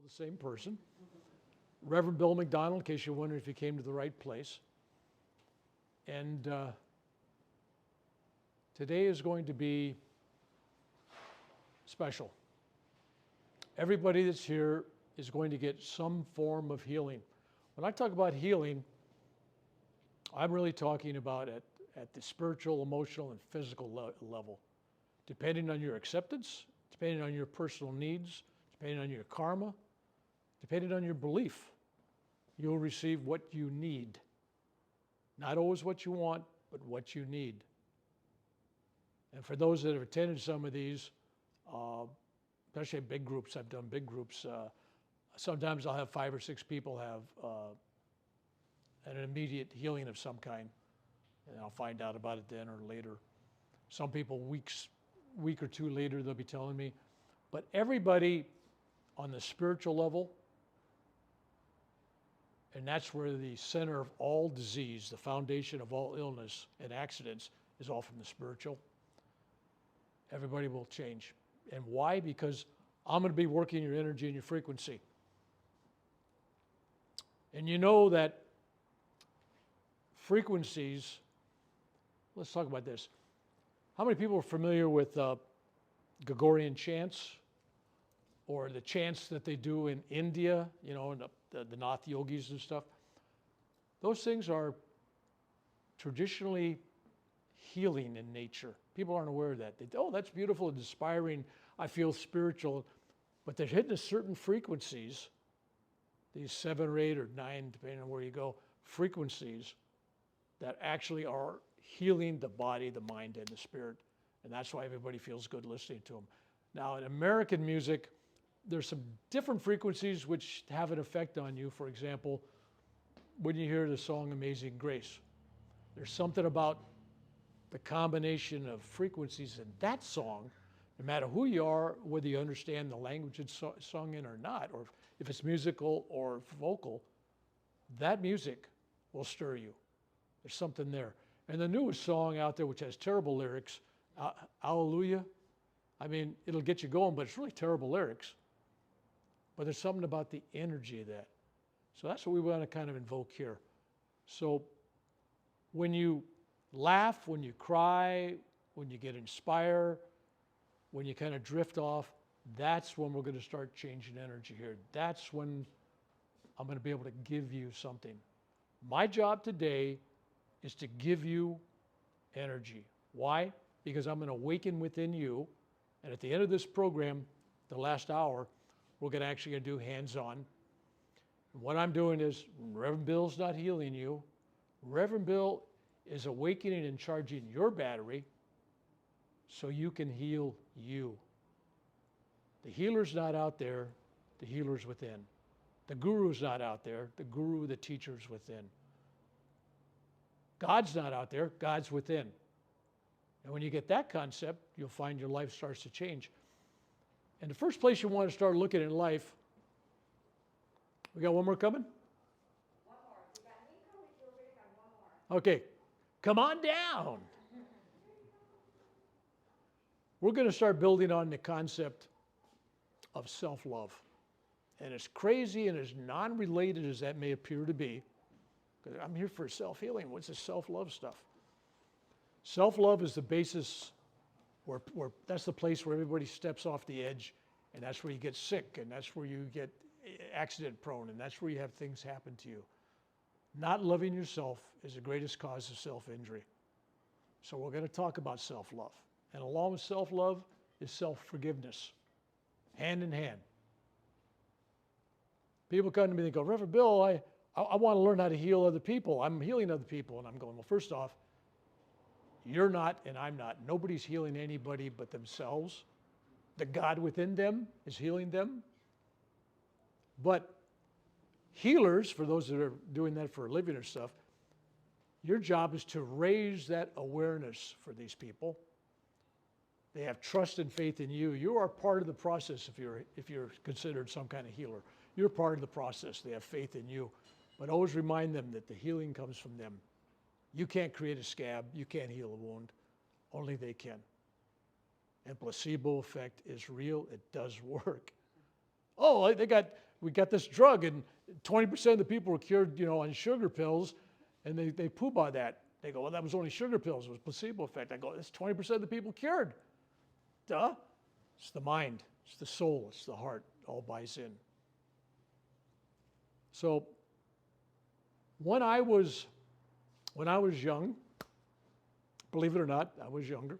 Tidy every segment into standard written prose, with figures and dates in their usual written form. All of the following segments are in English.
still the same person. Reverend Bill McDonald, in case you're wondering if you came to the right place. And today is going to be special. Everybody that's here is going to get some form of healing. When I talk about healing, I'm really talking about at the spiritual, emotional, and physical level. Depending on your acceptance, depending on your personal needs, depending on your karma, depending on your belief, you'll receive what you need. Not always what you want, but what you need. And for those that have attended some of these, especially big groups, I've done big groups, sometimes I'll have 5 or 6 people have an immediate healing of some kind, and I'll find out about it then or later. Some people, week or two later, they'll be telling me. But everybody on the spiritual level, and that's where the center of all disease, the foundation of all illness and accidents, is all from the spiritual. Everybody will change. And why? Because I'm going to be working your energy and your frequency. And you know that frequencies, let's talk about this. How many people are familiar with Gregorian chants, or the chants that they do in India, you know, and the Nath yogis and stuff? Those things are traditionally healing in nature. People aren't aware of that. They, oh, that's beautiful and inspiring. I feel spiritual. But they're hitting a certain frequencies, these 7 or 8 or 9, depending on where you go, frequencies that actually are healing the body, the mind, and the spirit. And that's why everybody feels good listening to them. Now, in American music, there's some different frequencies which have an effect on you. For example, when you hear the song Amazing Grace, there's something about the combination of frequencies in that song, no matter who you are, whether you understand the language it's sung in or not, or if it's musical or vocal, that music will stir you. There's something there. And the newest song out there, which has terrible lyrics, Hallelujah, I mean, it'll get you going, but it's really terrible lyrics. But there's something about the energy of that. So that's what we want to kind of invoke here. So when you laugh, when you cry, when you get inspired, when you kind of drift off, that's when we're going to start changing energy here. That's when I'm going to be able to give you something. My job today is to give you energy. Why? Because I'm going to awaken within you. And at the end of this program, the last hour, we're going to actually do hands-on. And what I'm doing is, Reverend Bill's not healing you. Reverend Bill is awakening and charging your battery so you can heal you. The healer's not out there, the healer's within. The guru's not out there, the guru, the teacher's within. God's not out there, God's within. And when you get that concept, you'll find your life starts to change. And the first place you want to start looking in life, we got one more coming? One more. We got Nico, we're waiting on one more. Okay, come on down. We're going to start building on the concept of self-love. And as crazy and as non-related as that may appear to be, because I'm here for self-healing. What's this self-love stuff? Self-love is the basis where that's the place where everybody steps off the edge, and that's where you get sick, and that's where you get accident prone, and that's where you have things happen to you. Not loving yourself is the greatest cause of self-injury. So we're going to talk about self-love. And along with self-love is self-forgiveness, hand in hand. People come to me and they go, Reverend Bill, I want to learn how to heal other people. I'm healing other people. And I'm going, well, first off, you're not and I'm not. Nobody's healing anybody but themselves. The God within them is healing them. But healers, for those that are doing that for a living or stuff, your job is to raise that awareness for these people. They have trust and faith in you. You are part of the process if you're considered some kind of healer. You're part of the process. They have faith in you. But always remind them that the healing comes from them. You can't create a scab. You can't heal a wound. Only they can. And placebo effect is real. It does work. Oh, they got we got this drug, and 20% of the people were cured, on sugar pills, and they poop on that. They go, well, that was only sugar pills. It was placebo effect. I go, it's 20% of the people cured. Duh. It's the mind. It's the soul. It's the heart. It all buys in. So when I was young, believe it or not, I was younger.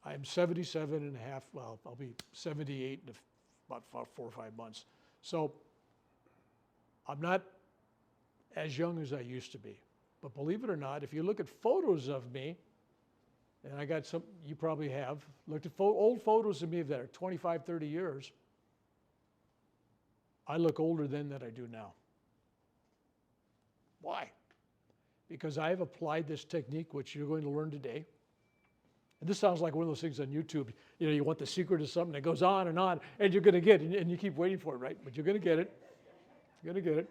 I'm 77 and a half. Well, I'll be 78 in about 4 or 5 months. So I'm not as young as I used to be. But believe it or not, if you look at photos of me, and I got some, you probably have, looked at old photos of me that are 25, 30 years, I look older then than I do now. Why? Because I have applied this technique, which you're going to learn today. And this sounds like one of those things on YouTube. You want the secret of something that goes on, and you're going to get it, and you keep waiting for it, right? But you're going to get it. You're going to get it.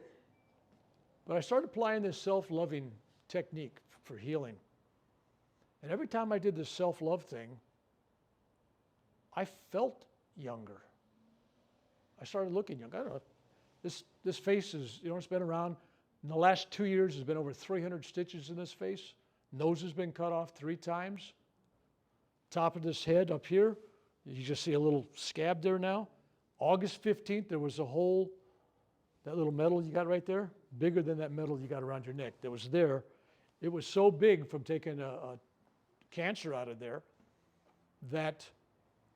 But I started applying this self-loving technique for healing. And every time I did this self-love thing, I felt younger. I started looking young. I don't know. This face is, it's been around. In the last 2 years, there's been over 300 stitches in this face. Nose has been cut off 3 times. Top of this head up here, you just see a little scab there now. August 15th, there was a hole, that little metal you got right there, bigger than that metal you got around your neck that was there. It was so big from taking a cancer out of there that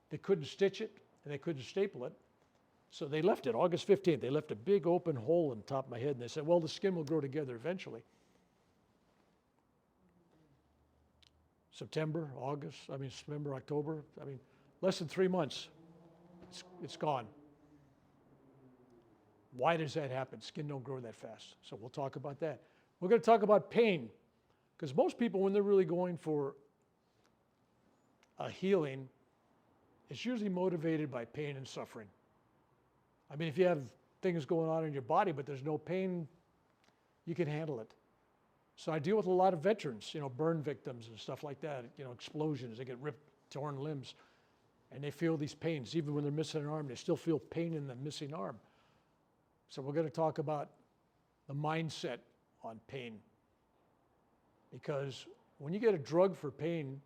they couldn't stitch it and they couldn't staple it. So they left it, August 15th. They left a big open hole in the top of my head, and they said, well, the skin will grow together eventually. September, October, less than 3 months, it's gone. Why does that happen? Skin don't grow that fast. So we'll talk about that. We're going to talk about pain, because most people, when they're really going for a healing, it's usually motivated by pain and suffering. If you have things going on in your body, but there's no pain, you can handle it. So I deal with a lot of veterans, burn victims and stuff like that, explosions, they get ripped, torn limbs, and they feel these pains. Even when they're missing an arm, they still feel pain in the missing arm. So we're going to talk about the mindset on pain. Because when you get a drug for pain,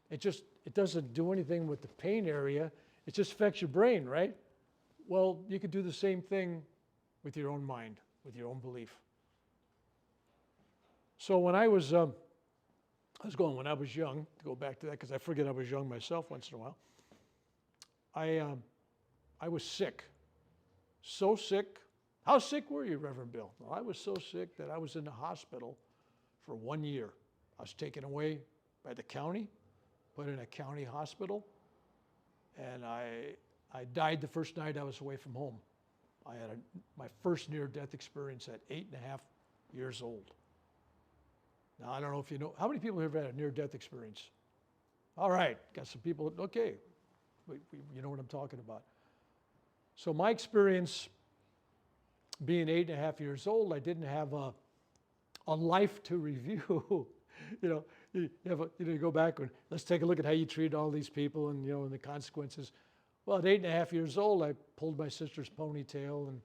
it doesn't do anything with the pain area, it just affects your brain, right? Well, you could do the same thing with your own mind, with your own belief. So when I was young, to go back to that, because I forget I was young myself once in a while, I was sick, so sick. How sick were you, Reverend Bill? Well, I was so sick that I was in the hospital for 1 year. I was taken away by the county, put in a county hospital, and I died the first night I was away from home. I had my first near-death experience at 8.5 years old. Now, I don't know if you know, how many people have had a near-death experience? All right, got some people, okay, you know what I'm talking about. So my experience, being 8.5 years old, I didn't have a life to review. You go back and let's take a look at how you treated all these people and and the consequences. Well, at 8.5 years old, I pulled my sister's ponytail and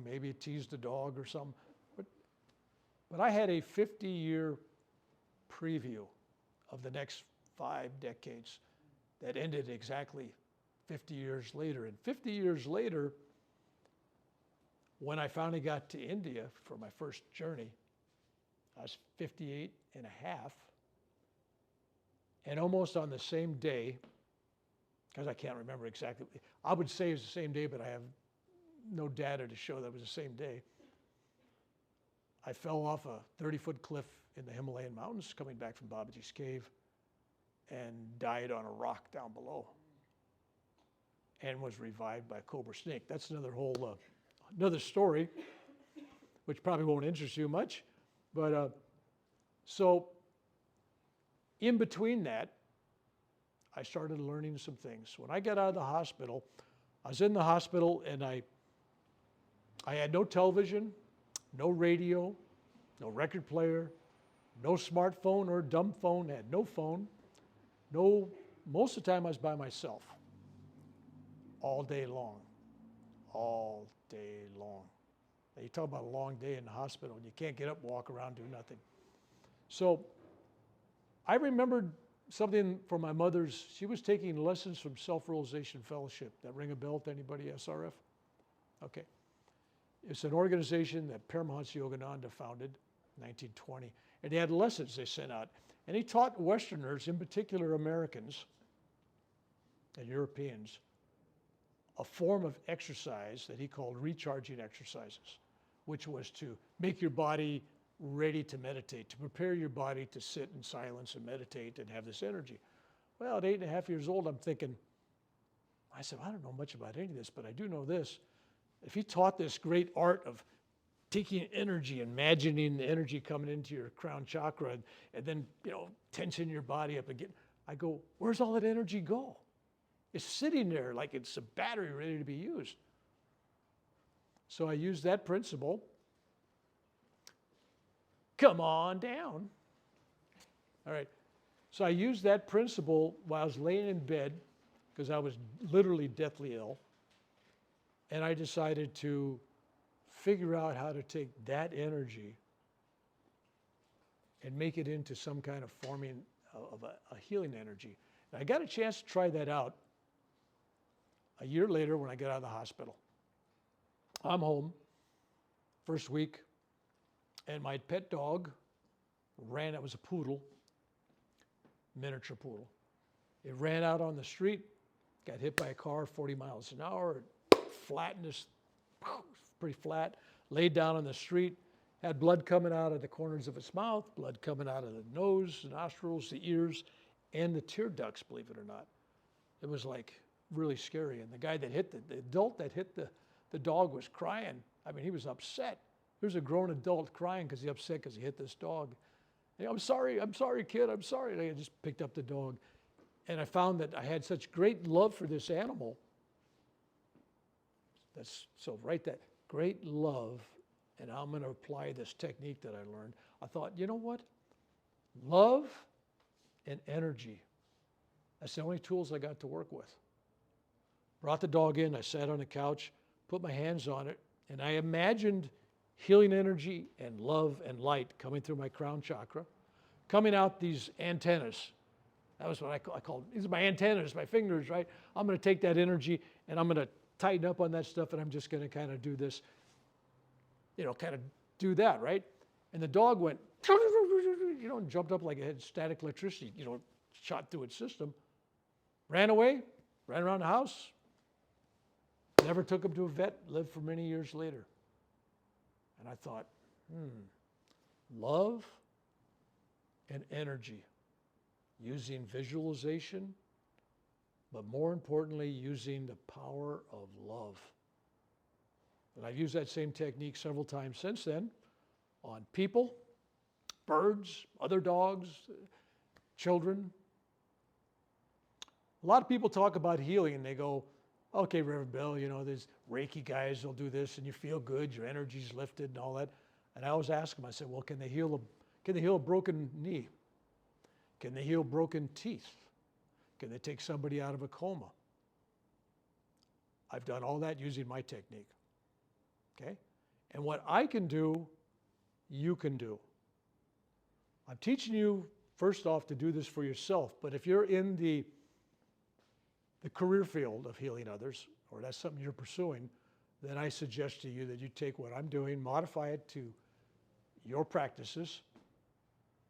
maybe teased a dog or something. But I had a 50-year preview of the next 5 decades that ended exactly 50 years later. And 50 years later, when I finally got to India for my first journey, I was 58 and a half. And almost on the same day, because I can't remember exactly, I would say it was the same day, but I have no data to show that it was the same day. I fell off a 30-foot cliff in the Himalayan mountains coming back from Babaji's cave and died on a rock down below and was revived by a cobra snake. That's another story, which probably won't interest you much. But so in between that, I started learning some things. When I got out of the hospital, I was in the hospital and I had no television, no radio, no record player, no smartphone or dumb phone, had no phone. Most of the time I was by myself all day long. all day long. Now, you talk about a long day in the hospital, and you can't get up, walk around, do nothing. So I remembered something from my mother's. She was taking lessons from Self-Realization Fellowship. That ring a bell to anybody, SRF? Okay. It's an organization that Paramahansa Yogananda founded in 1920. And they had lessons they sent out. And he taught Westerners, in particular Americans and Europeans, a form of exercise that he called recharging exercises, which was to make your body ready to meditate, to prepare your body to sit in silence and meditate and have this energy. Well, at 8.5 years old, I'm thinking, I said, I don't know much about any of this, but I do know this. If he taught this great art of taking energy, imagining the energy coming into your crown chakra, and then, tension your body up again, I go, where's all that energy go? It's sitting there like it's a battery ready to be used. So I used that principle. Come on down. All right. So I used that principle while I was laying in bed, because I was literally deathly ill. And I decided to figure out how to take that energy and make it into some kind of forming of a healing energy. And I got a chance to try that out a year later when I got out of the hospital. I'm home, first week, and my pet dog it was a poodle, miniature poodle. It ran out on the street, got hit by a car 40 miles an hour, flatness, pretty flat, laid down on the street, had blood coming out of the corners of its mouth, blood coming out of the nose, the nostrils, the ears, and the tear ducts, believe it or not. It was like really scary. And the guy that hit the adult that hit the dog was crying. I mean, he was upset. There's a grown adult crying because he's upset because he hit this dog. Hey, I'm sorry, kid, I'm sorry. And I just picked up the dog. And I found that I had such great love for this animal. So write that, great love, and I'm going to apply this technique that I learned. I thought, you know what? Love and energy. That's the only tools I got to work with. Brought the dog in, I sat on the couch, put my hands on it, and I imagined healing energy and love and light coming through my crown chakra, coming out these antennas. That was what I called, these are my antennas, my fingers, right? I'm going to take that energy and I'm going to tighten up on that stuff, and I'm just going to kind of do this, kind of do that, right? And the dog went, and jumped up like it had static electricity, shot through its system, ran away, ran around the house, never took him to a vet, lived for many years later. And I thought, love and energy, using visualization, but more importantly, using the power of love. And I've used that same technique several times since then on people, birds, other dogs, children. A lot of people talk about healing and they go, okay, Reverend Bill, there's Reiki guys, they'll do this and you feel good, your energy's lifted and all that. And I always ask them, I said, well, can they heal a broken knee? Can they heal broken teeth? Can they take somebody out of a coma? I've done all that using my technique, okay? And what I can do, you can do. I'm teaching you, first off, to do this for yourself, but if you're in the career field of healing others, or that's something you're pursuing, then I suggest to you that you take what I'm doing, modify it to your practices,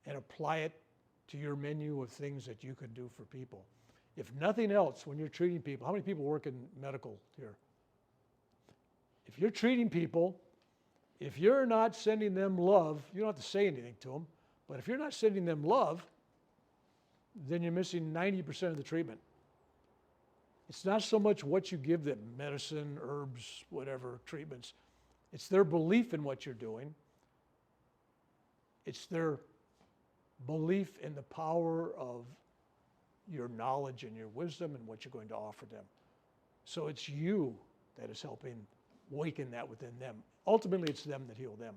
and apply it to your menu of things that you can do for people. If nothing else, when you're treating people, how many people work in medical here? If you're treating people, if you're not sending them love, you don't have to say anything to them, but if you're not sending them love, then you're missing 90% of the treatment. It's not so much what you give them, medicine, herbs, whatever, treatments. It's their belief in what you're doing. It's their belief in the power of your knowledge and your wisdom and what you're going to offer them. So it's you that is helping awaken that within them. Ultimately, it's them that heal them.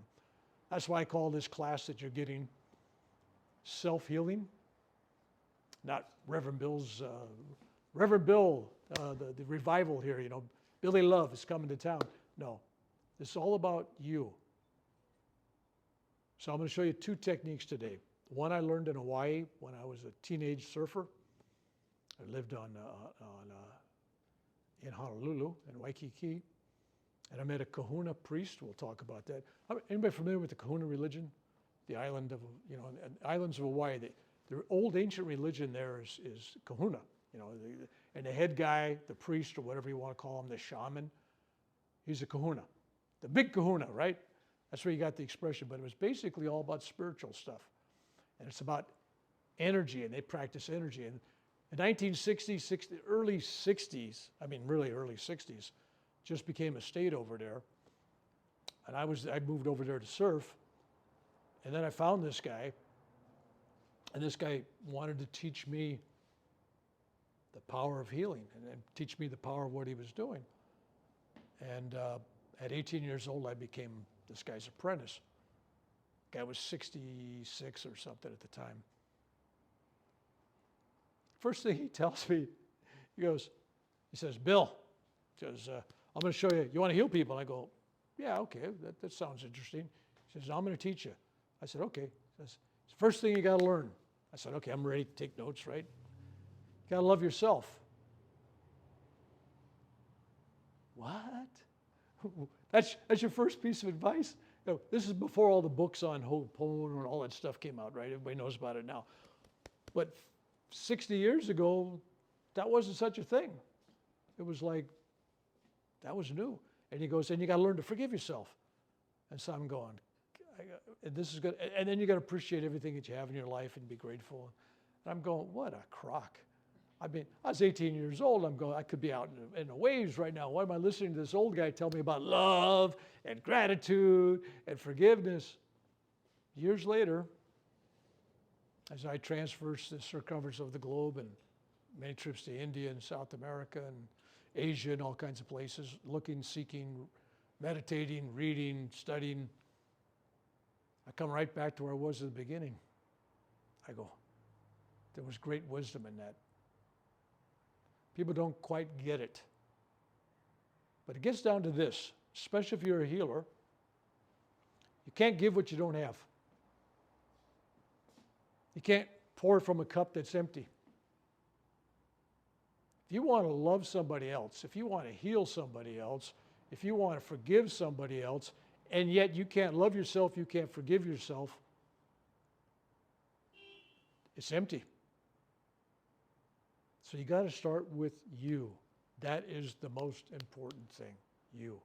That's why I call this class that you're getting self-healing, not Reverend Bill's, Reverend Bill, the revival here, Billy Love is coming to town. No, this is all about you. So I'm going to show you two techniques today. One I learned in Hawaii when I was a teenage surfer. I lived in Honolulu, in Waikiki, and I met a Kahuna priest. We'll talk about that. Anybody familiar with the Kahuna religion? The island of, islands of Hawaii, their old ancient religion there is Kahuna, and the head guy, the priest or whatever you want to call him, the shaman, he's a Kahuna, the big Kahuna, right? That's where you got the expression, but it was basically all about spiritual stuff. And it's about energy, and they practice energy. And in the 1960s, early 60s, really early 60s, just became a state over there. And I moved over there to surf. And then I found this guy, and this guy wanted to teach me the power of healing and teach me the power of what he was doing. And at 18 years old, I became this guy's apprentice. Guy was 66 or something at the time. First thing he tells me, he says, Bill, I'm going to show you, you want to heal people? And I go, yeah, okay, that sounds interesting. He says, I'm going to teach you. I said, okay. He says, first thing you got to learn. I said, okay, I'm ready to take notes, right? You got to love yourself. What? That's your first piece of advice? This is before all the books on Ho'oponopono and all that stuff came out, right? Everybody knows about it now. But 60 years ago, that wasn't such a thing. It was like, that was new. And he goes, and you got to learn to forgive yourself. And so I'm going, and this is good. And then you got to appreciate everything that you have in your life and be grateful. And I'm going, what a crock. I was 18 years old. I'm going, I could be out in the waves right now. Why am I listening to this old guy tell me about love and gratitude and forgiveness? Years later, as I traversed the circumference of the globe and many trips to India and South America and Asia and all kinds of places, looking, seeking, meditating, reading, studying, I come right back to where I was at the beginning. I go, there was great wisdom in that. People don't quite get it. But it gets down to this, especially if you're a healer, you can't give what you don't have. You can't pour from a cup that's empty. If you want to love somebody else, if you want to heal somebody else, if you want to forgive somebody else, and yet you can't love yourself, you can't forgive yourself, it's empty. So you got to start with you. That is the most important thing, you.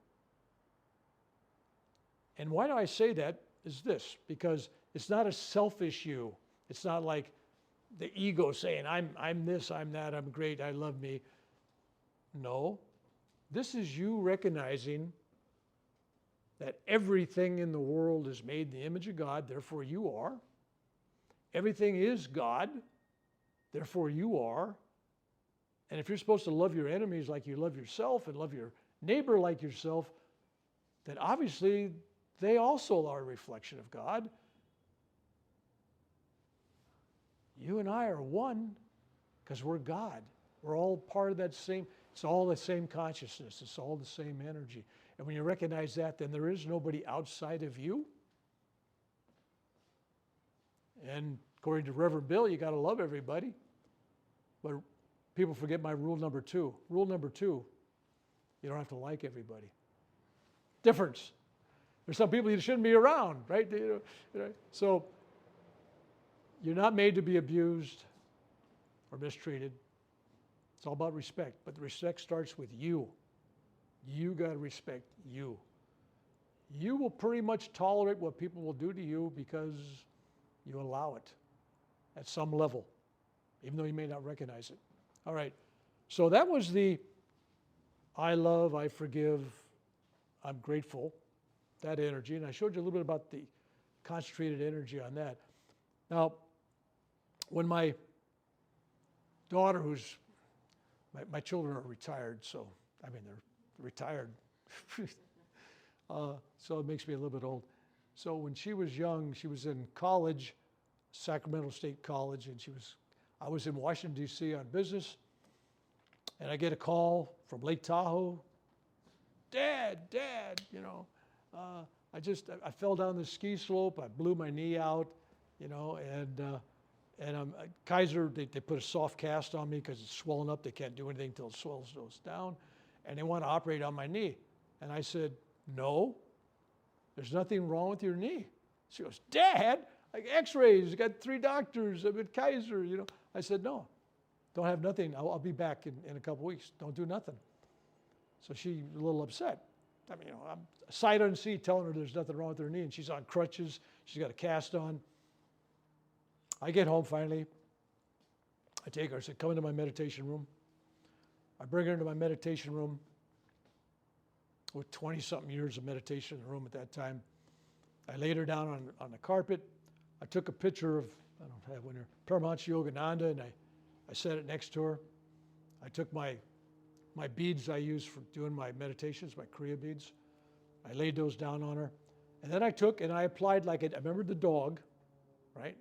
And why do I say that is this, because it's not a selfish you. It's not like the ego saying, I'm this, I'm that, I'm great, I love me. No, this is you recognizing that everything in the world is made in the image of God, therefore you are. Everything is God, therefore you are. And if you're supposed to love your enemies like you love yourself and love your neighbor like yourself, then obviously they also are a reflection of God. You and I are one because we're God. We're all part of that same, it's all the same consciousness. It's all the same energy. And when you recognize that, then there is nobody outside of you. And according to Reverend Bill, you got to love everybody. But people forget my rule number 2. Rule number 2, you don't have to like everybody. Difference. There's some people you shouldn't be around, right? So you're not made to be abused or mistreated. It's all about respect. But the respect starts with you. You got to respect you. You will pretty much tolerate what people will do to you because you allow it at some level, even though you may not recognize it. All right. So that was the I love, I forgive, I'm grateful, that energy. And I showed you a little bit about the concentrated energy on that. Now, when my daughter, my children are retired, so, they're retired. So it makes me a little bit old. So when she was young, she was in college, Sacramento State College, and I was in Washington, D.C. on business, and I get a call from Lake Tahoe, Dad, Dad, I fell down the ski slope. I blew my knee out, and Kaiser, they put a soft cast on me because it's swollen up. They can't do anything until it swells down. And they want to operate on my knee. And I said, no, there's nothing wrong with your knee. She goes, Dad, like x-rays, you got 3 doctors, I'm at Kaiser, I said, no, don't have nothing. I'll be back in a couple weeks. Don't do nothing. So she's a little upset. I mean, I'm sight unseen telling her there's nothing wrong with her knee, and she's on crutches. She's got a cast on. I get home finally. I take her. I said, come into my meditation room. I bring her into my meditation room with 20-something years of meditation in the room at that time. I laid her down on the carpet. I took a picture of, I don't have one here, Paramahansa Yogananda, and I set it next to her. I took my beads I use for doing my meditations, my Kriya beads. I laid those down on her. And then I took and I applied I remembered the dog, right?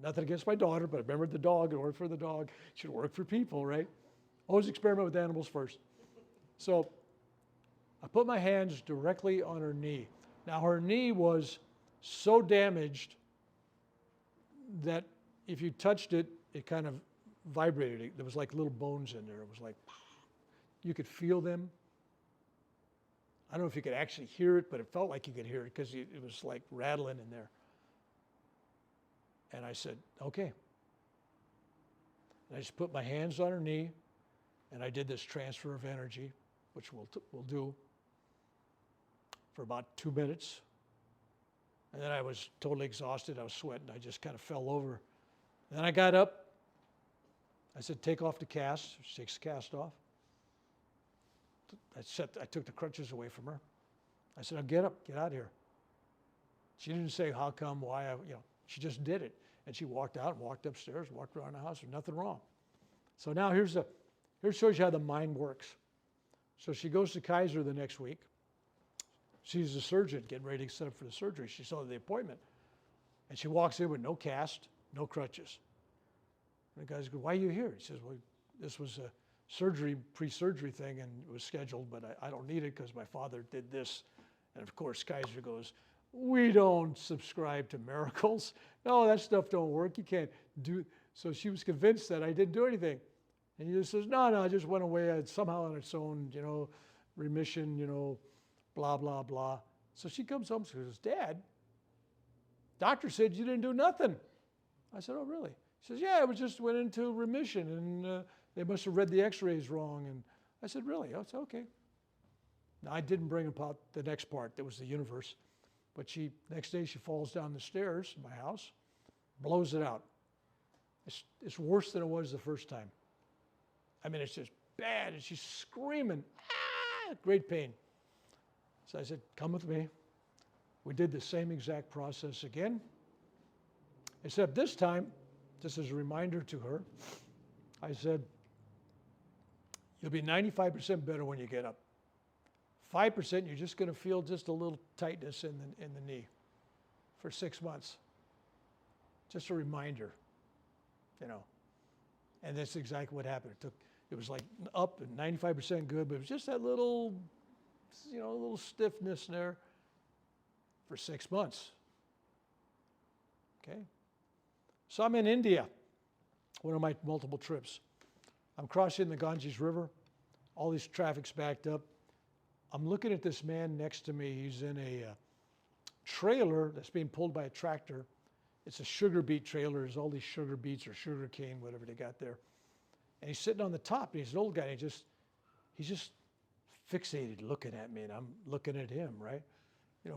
Nothing against my daughter, but I remembered the dog. It worked for the dog. It should work for people, right? Always experiment with animals first. So I put my hands directly on her knee. Now her knee was so damaged that if you touched it, it kind of vibrated. There was like little bones in there. It was like, you could feel them. I don't know if you could actually hear it, but it felt like you could hear it because it was like rattling in there. And I said, okay. And I just put my hands on her knee, and I did this transfer of energy, which we'll do for about 2 minutes. And then I was totally exhausted. I was sweating. I just kind of fell over. And then I got up. I said, take off the cast. She takes the cast off. I took the crutches away from her. I said, now get up, get out of here. She didn't say how come, why, she just did it. And she walked out and walked upstairs, walked around the house, there's nothing wrong. So now here shows you how the mind works. So she goes to Kaiser the next week. She's a surgeon getting ready to set up for the surgery. She saw the appointment. And she walks in with no cast, no crutches. And the guys go, why are you here? He says, well, this was a pre-surgery thing, and it was scheduled, but I don't need it because my father did this. And of course, Kaiser goes, we don't subscribe to miracles. No, that stuff don't work. You can't do. So she was convinced that I didn't do anything. And he just says, no, I just went away somehow on its own, remission, blah, blah, blah. So she comes home, she says, Dad, doctor said you didn't do nothing. I said, oh, really? She says, yeah, it just went into remission, and they must have read the x-rays wrong. And I said, really? I said, okay. Now, I didn't bring about the next part. That was the universe. But next day, she falls down the stairs in my house, blows it out. It's worse than it was the first time. I mean, it's just bad. And she's screaming, great pain. So I said, come with me. We did the same exact process again, except this time, just as a reminder to her, I said, you'll be 95% better when you get up. 5%, you're just going to feel just a little tightness in the knee for 6 months. Just a reminder, And that's exactly what happened. It was like up and 95% good, but it was just that little, little stiffness there for 6 months. Okay? So I'm in India, one of my multiple trips. I'm crossing the Ganges River. All this traffic's backed up. I'm looking at this man next to me. He's in a trailer that's being pulled by a tractor. It's a sugar beet trailer. There's all these sugar beets or sugar cane, whatever they got there. And he's sitting on the top, and he's an old guy. And he's just fixated looking at me, and I'm looking at him, right?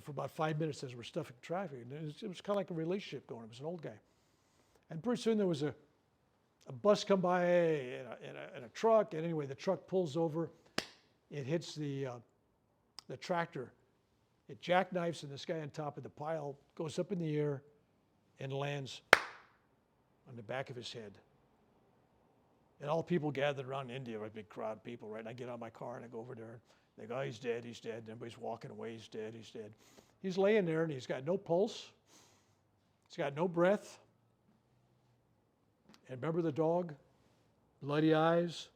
For about 5 minutes as we're stuffing traffic. And it was kind of like a relationship going. It was an old guy. And pretty soon there was a bus come by and a truck. And anyway, the truck pulls over. It hits the tractor. It jackknifes, and this guy on top of the pile goes up in the air and lands on the back of his head. And all people gathered around India, a big crowd of people, right? And I get out of my car and I go over there. They go, oh, he's dead, he's dead. And everybody's walking away, he's dead, he's dead. He's laying there, and he's got no pulse. He's got no breath. And remember the dog? Bloody eyes,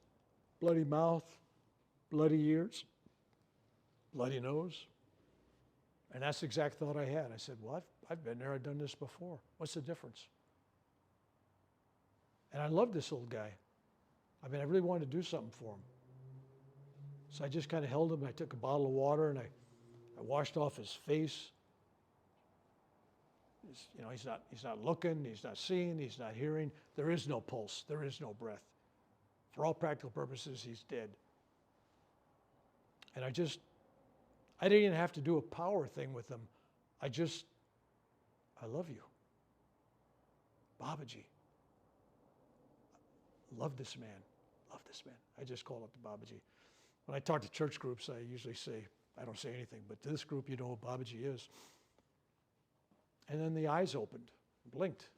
bloody mouth, bloody ears, bloody nose. And that's the exact thought I had. I said, well, I've been there. I've done this before. What's the difference? And I love this old guy. I mean, I really wanted to do something for him. So I just kind of held him. I took a bottle of water and I washed off his face. He's not looking, he's not seeing, he's not hearing. There is no pulse. There is no breath. For all practical purposes, he's dead. And I didn't even have to do a power thing with him. I love you. Babaji. Love this man. Love this man. I just call up to Babaji. When I talk to church groups, I usually say, I don't say anything, but to this group, you know who Babaji is. And then the eyes opened, blinked.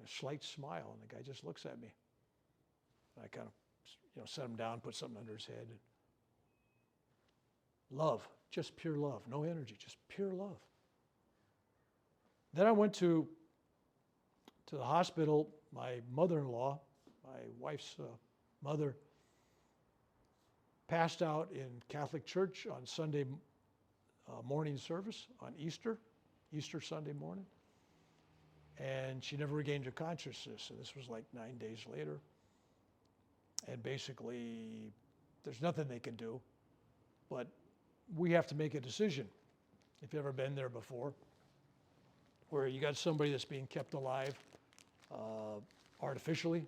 A slight smile, and the guy just looks at me. I kind of, set him down, put something under his head. Love, just pure love, no energy, just pure love. Then I went to the hospital. My mother-in-law, my wife's mother, passed out in Catholic church on Sunday morning service on Easter Sunday morning. And she never regained her consciousness. And this was like 9 days later. And basically, there's nothing they can do. But we have to make a decision, if you've ever been there before, where you got somebody that's being kept alive artificially.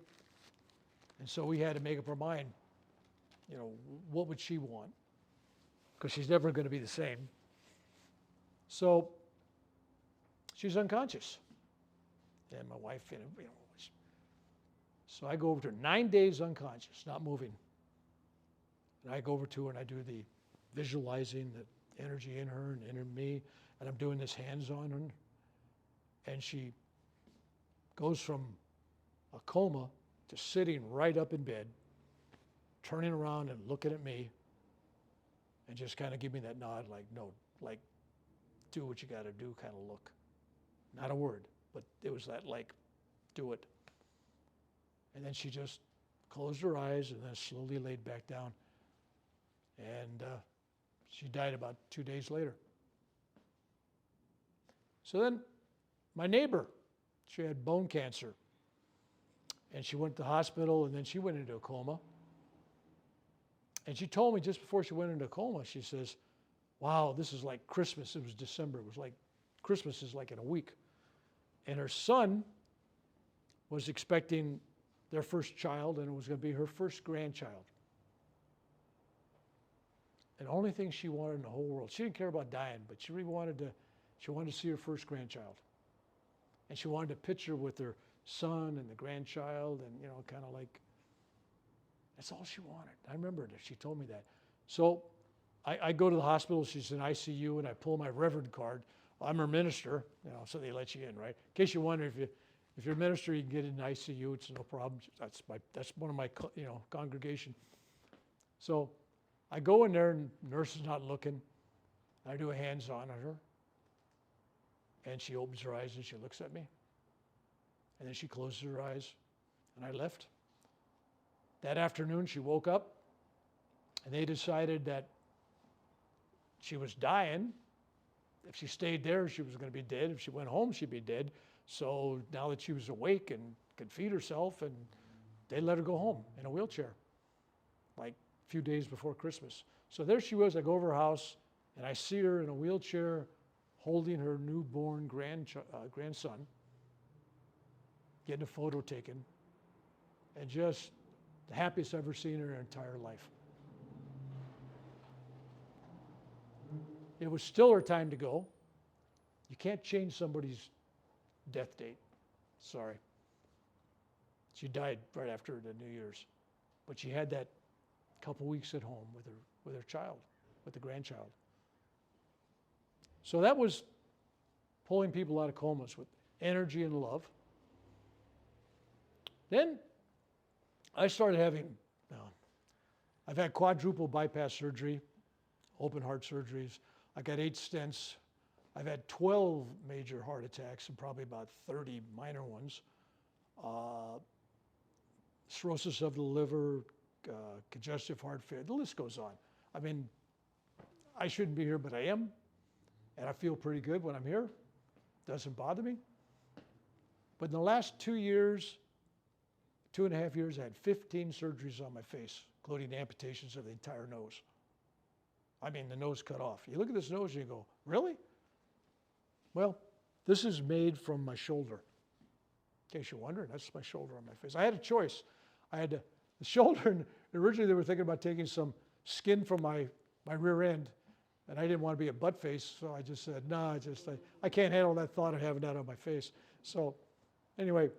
And so we had to make up our mind, what would she want? Because she's never going to be the same. So she's unconscious. And my wife, so I go over to her, 9 days unconscious, not moving. And I go over to her and I do the visualizing the energy in her and in me, and I'm doing this hands on her. And she goes from a coma to sitting right up in bed, turning around and looking at me, and just kind of give me that nod, like, no, like, do what you got to do kind of look. Not a word, but it was that, like, do it. And then she just closed her eyes and then slowly laid back down. And she died about 2 days later. So then my neighbor, she had bone cancer. And she went to the hospital, and then she went into a coma. And she told me just before she went into a coma, she says, wow, this is like Christmas. It was December. It was like Christmas is like in a week. And her son was expecting their first child, and it was going to be her first grandchild. And the only thing she wanted in the whole world, she didn't care about dying, but she really wanted to see her first grandchild. And she wanted a picture with her son and the grandchild, and kind of like, that's all she wanted. I remember it. She told me that. So I go to the hospital. She's in ICU, and I pull my Reverend card. I'm her minister, so they let you in, right? In case you wonder, if you're a minister, you can get in ICU. It's no problem. That's one of my congregation. So I go in there, and the nurse is not looking. I do a hands-on on her, and she opens her eyes and she looks at me, and then she closes her eyes, and I left. That afternoon, she woke up, and they decided that she was dying. If she stayed there, she was going to be dead. If she went home, she'd be dead. So now that she was awake and could feed herself, and they let her go home in a wheelchair, like a few days before Christmas. So there she was. I go over her house, and I see her in a wheelchair holding her newborn grandson, getting a photo taken, and just the happiest I've ever seen in her entire life. It was still her time to go. You can't change somebody's death date. Sorry. She died right after the New Year's. But she had that couple weeks at home with her child, with the grandchild. So that was pulling people out of comas with energy and love. Then I started having, I've had quadruple bypass surgery, open heart surgeries. I got 8 stents. I've had 12 major heart attacks and probably about 30 minor ones. Cirrhosis of the liver, congestive heart failure, the list goes on. I mean, I shouldn't be here, but I am. And I feel pretty good when I'm here. Doesn't bother me. But in the last 2 years, 2.5 years, I had 15 surgeries on my face, including amputations of the entire nose. I mean, the nose cut off. You look at this nose and you go, really? Well, this is made from my shoulder. In case you're wondering, that's my shoulder on my face. I had a choice. I had the shoulder, and originally they were thinking about taking some skin from my rear end, and I didn't want to be a butt face, so I just said, no, I can't handle that thought of having that on my face. So anyway,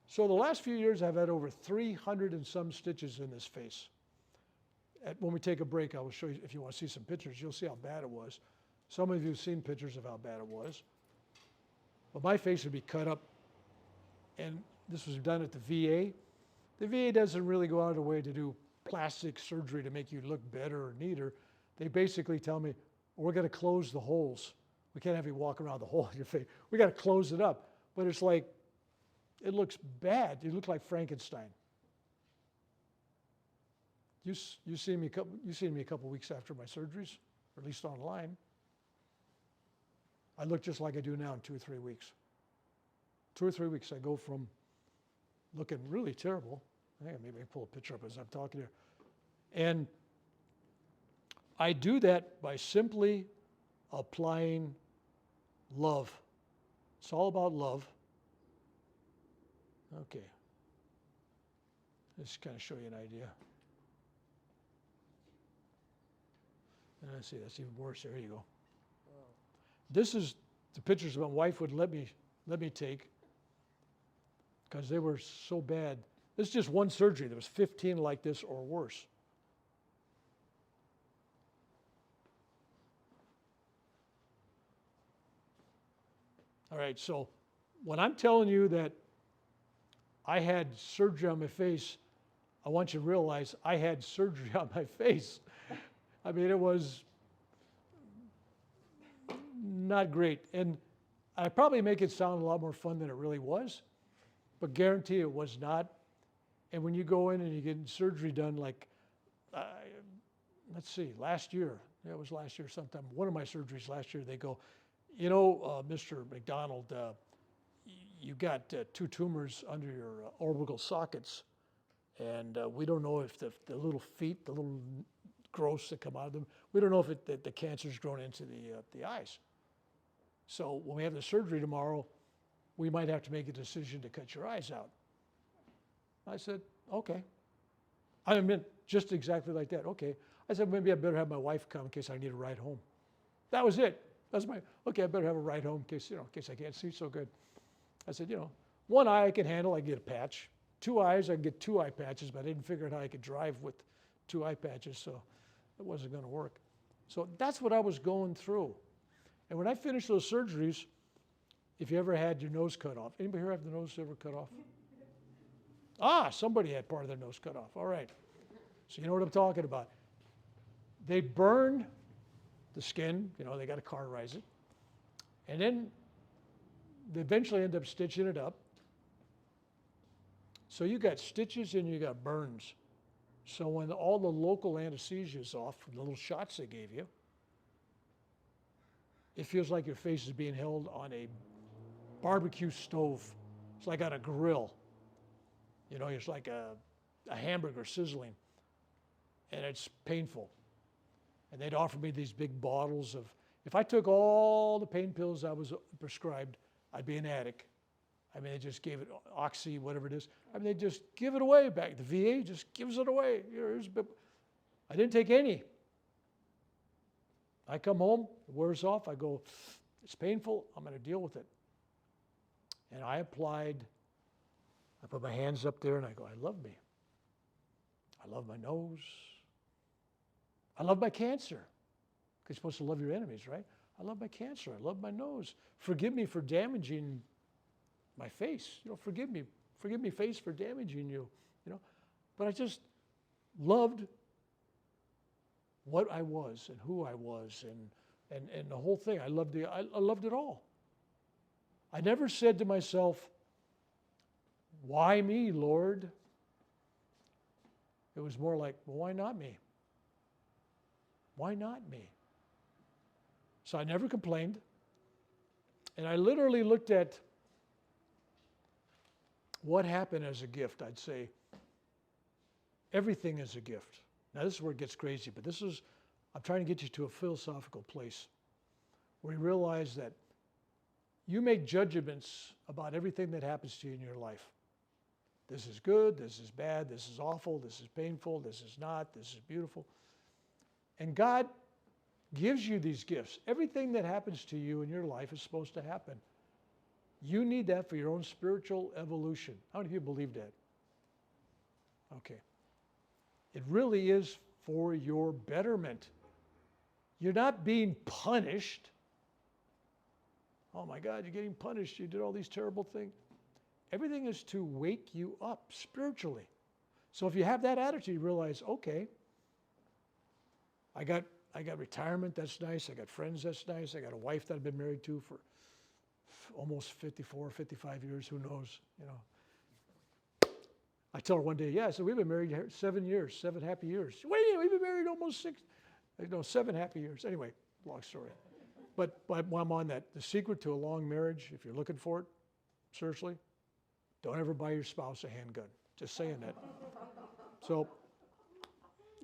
so the last few years I've had over 300 and some stitches in this face. When we take a break, I will show you, if you want to see some pictures, you'll see how bad it was. Some of you have seen pictures of how bad it was. But my face would be cut up, and this was done at the VA. The VA doesn't really go out of the way to do plastic surgery to make you look better or neater. They basically tell me, we're going to close the holes. We can't have you walk around the hole in your face. We got to close it up. But it's like, it looks bad. You look like Frankenstein. You seen me a couple weeks after my surgeries, or at least online. I look just like I do now in 2 or 3 weeks. 2 or 3 weeks, I go from looking really terrible. Maybe I can pull a picture up as I'm talking here. And I do that by simply applying love. It's all about love. Okay. Let's kind of show you an idea. And let's see, that's even worse. There you go. Wow. This is the pictures my wife would let me take because they were so bad. This is just one surgery. There was 15 like this or worse. All right, so when I'm telling you that I had surgery on my face, I want you to realize I had surgery on my face. I mean, it was not great. And I probably make it sound a lot more fun than it really was, but guarantee it was not. And when you go in and you get surgery done, like, let's see, last year, it was last year sometime, one of my surgeries last year, they go, you know, Mr. McDonald, you got 2 tumors under your orbital sockets, and we don't know if the little feet, the little growths that come out of them, we don't know if the cancer's grown into the eyes. So when we have the surgery tomorrow, we might have to make a decision to cut your eyes out. I said, okay. I meant just exactly like that. Okay. I said, maybe I better have my wife come in case I need a ride home. That was it. That's okay, I better have a ride home in case I can't see so good. I said, one eye I can handle, I can get a patch. 2 eyes, I can get 2 eye patches, but I didn't figure out how I could drive with 2 eye patches, so it wasn't going to work. So that's what I was going through. And when I finished those surgeries, if you ever had your nose cut off, anybody here have the nose ever cut off? Somebody had part of their nose cut off. All right. So you know what I'm talking about. They burn the skin, they got to cauterize it. And then they eventually end up stitching it up. So you got stitches and you got burns. So when all the local anesthesia is off from the little shots they gave you, it feels like your face is being held on a barbecue stove. It's like on a grill. It's like a hamburger sizzling. And it's painful. And they'd offer me these big bottles of, if I took all the pain pills I was prescribed, I'd be an addict. I mean, they just gave it Oxy, whatever it is. I mean, they just give it away back. The VA just gives it away. I didn't take any. I come home, it wears off, I go, it's painful, I'm going to deal with it. And I put my hands up there and I go, I love me. I love my nose. I love my cancer. Because you're supposed to love your enemies, right? I love my cancer. I love my nose. Forgive me for damaging my face. Forgive me. Forgive me, face, for damaging you. But I just loved what I was and who I was and the whole thing. I loved it all. I never said to myself, why me, Lord? It was more like, well, why not me? Why not me? So I never complained. And I literally looked at what happened as a gift. I'd say everything is a gift. Now this is where it gets crazy, but I'm trying to get you to a philosophical place where you realize that you make judgments about everything that happens to you in your life. This is good, this is bad, this is awful, this is painful, this is not, this is beautiful. And God gives you these gifts. Everything that happens to you in your life is supposed to happen. You need that for your own spiritual evolution. How many of you believe that? Okay. It really is for your betterment. You're not being punished. Oh my God, you're getting punished. You did all these terrible things. Everything is to wake you up spiritually. So if you have that attitude, you realize, okay, I got retirement, that's nice. I got friends, that's nice. I got a wife that I've been married to for almost 54, 55 years, who knows, you know. I tell her one day, yeah, I said, we've been married 7 years, 7 happy years. What do you mean? We've been married almost 7 happy years. Anyway, long story. But while I'm on that, the secret to a long marriage, if you're looking for it, seriously, don't ever buy your spouse a handgun. Just saying that. So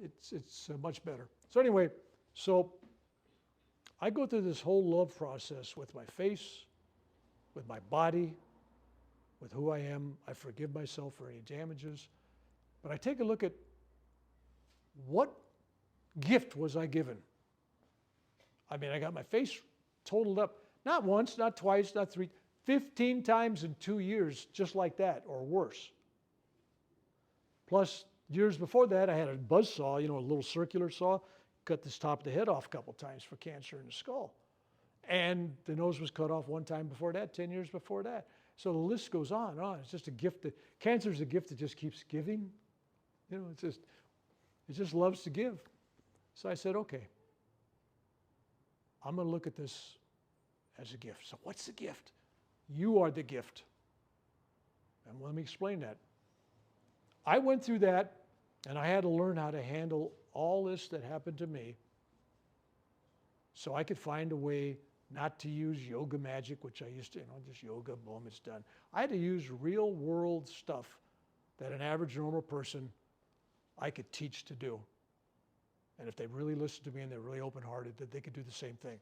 it's much better. So anyway, so I go through this whole love process with my face, with my body, with who I am. I forgive myself for any damages. But I take a look at what gift was I given? I mean, I got my face totaled up. Not once, not twice, not 3, 15 times in 2 years, just like that, or worse. Plus, years before that, I had a buzz saw, you know, a little circular saw, cut this top of the head off a couple times for cancer in the skull. And the nose was cut off one time before that, 10 years before that. So the list goes on and on. It's just a gift cancer is a gift that just keeps giving. You know, it just loves to give. So I said, okay, I'm going to look at this as a gift. So what's the gift? You are the gift. And let me explain that. I went through that, and I had to learn how to handle all this that happened to me so I could find a way not to use yoga magic, which I used to, just yoga, boom, it's done. I had to use real world stuff that an average normal person I could teach to do. And if they really listened to me and they're really open-hearted, that they could do the same thing.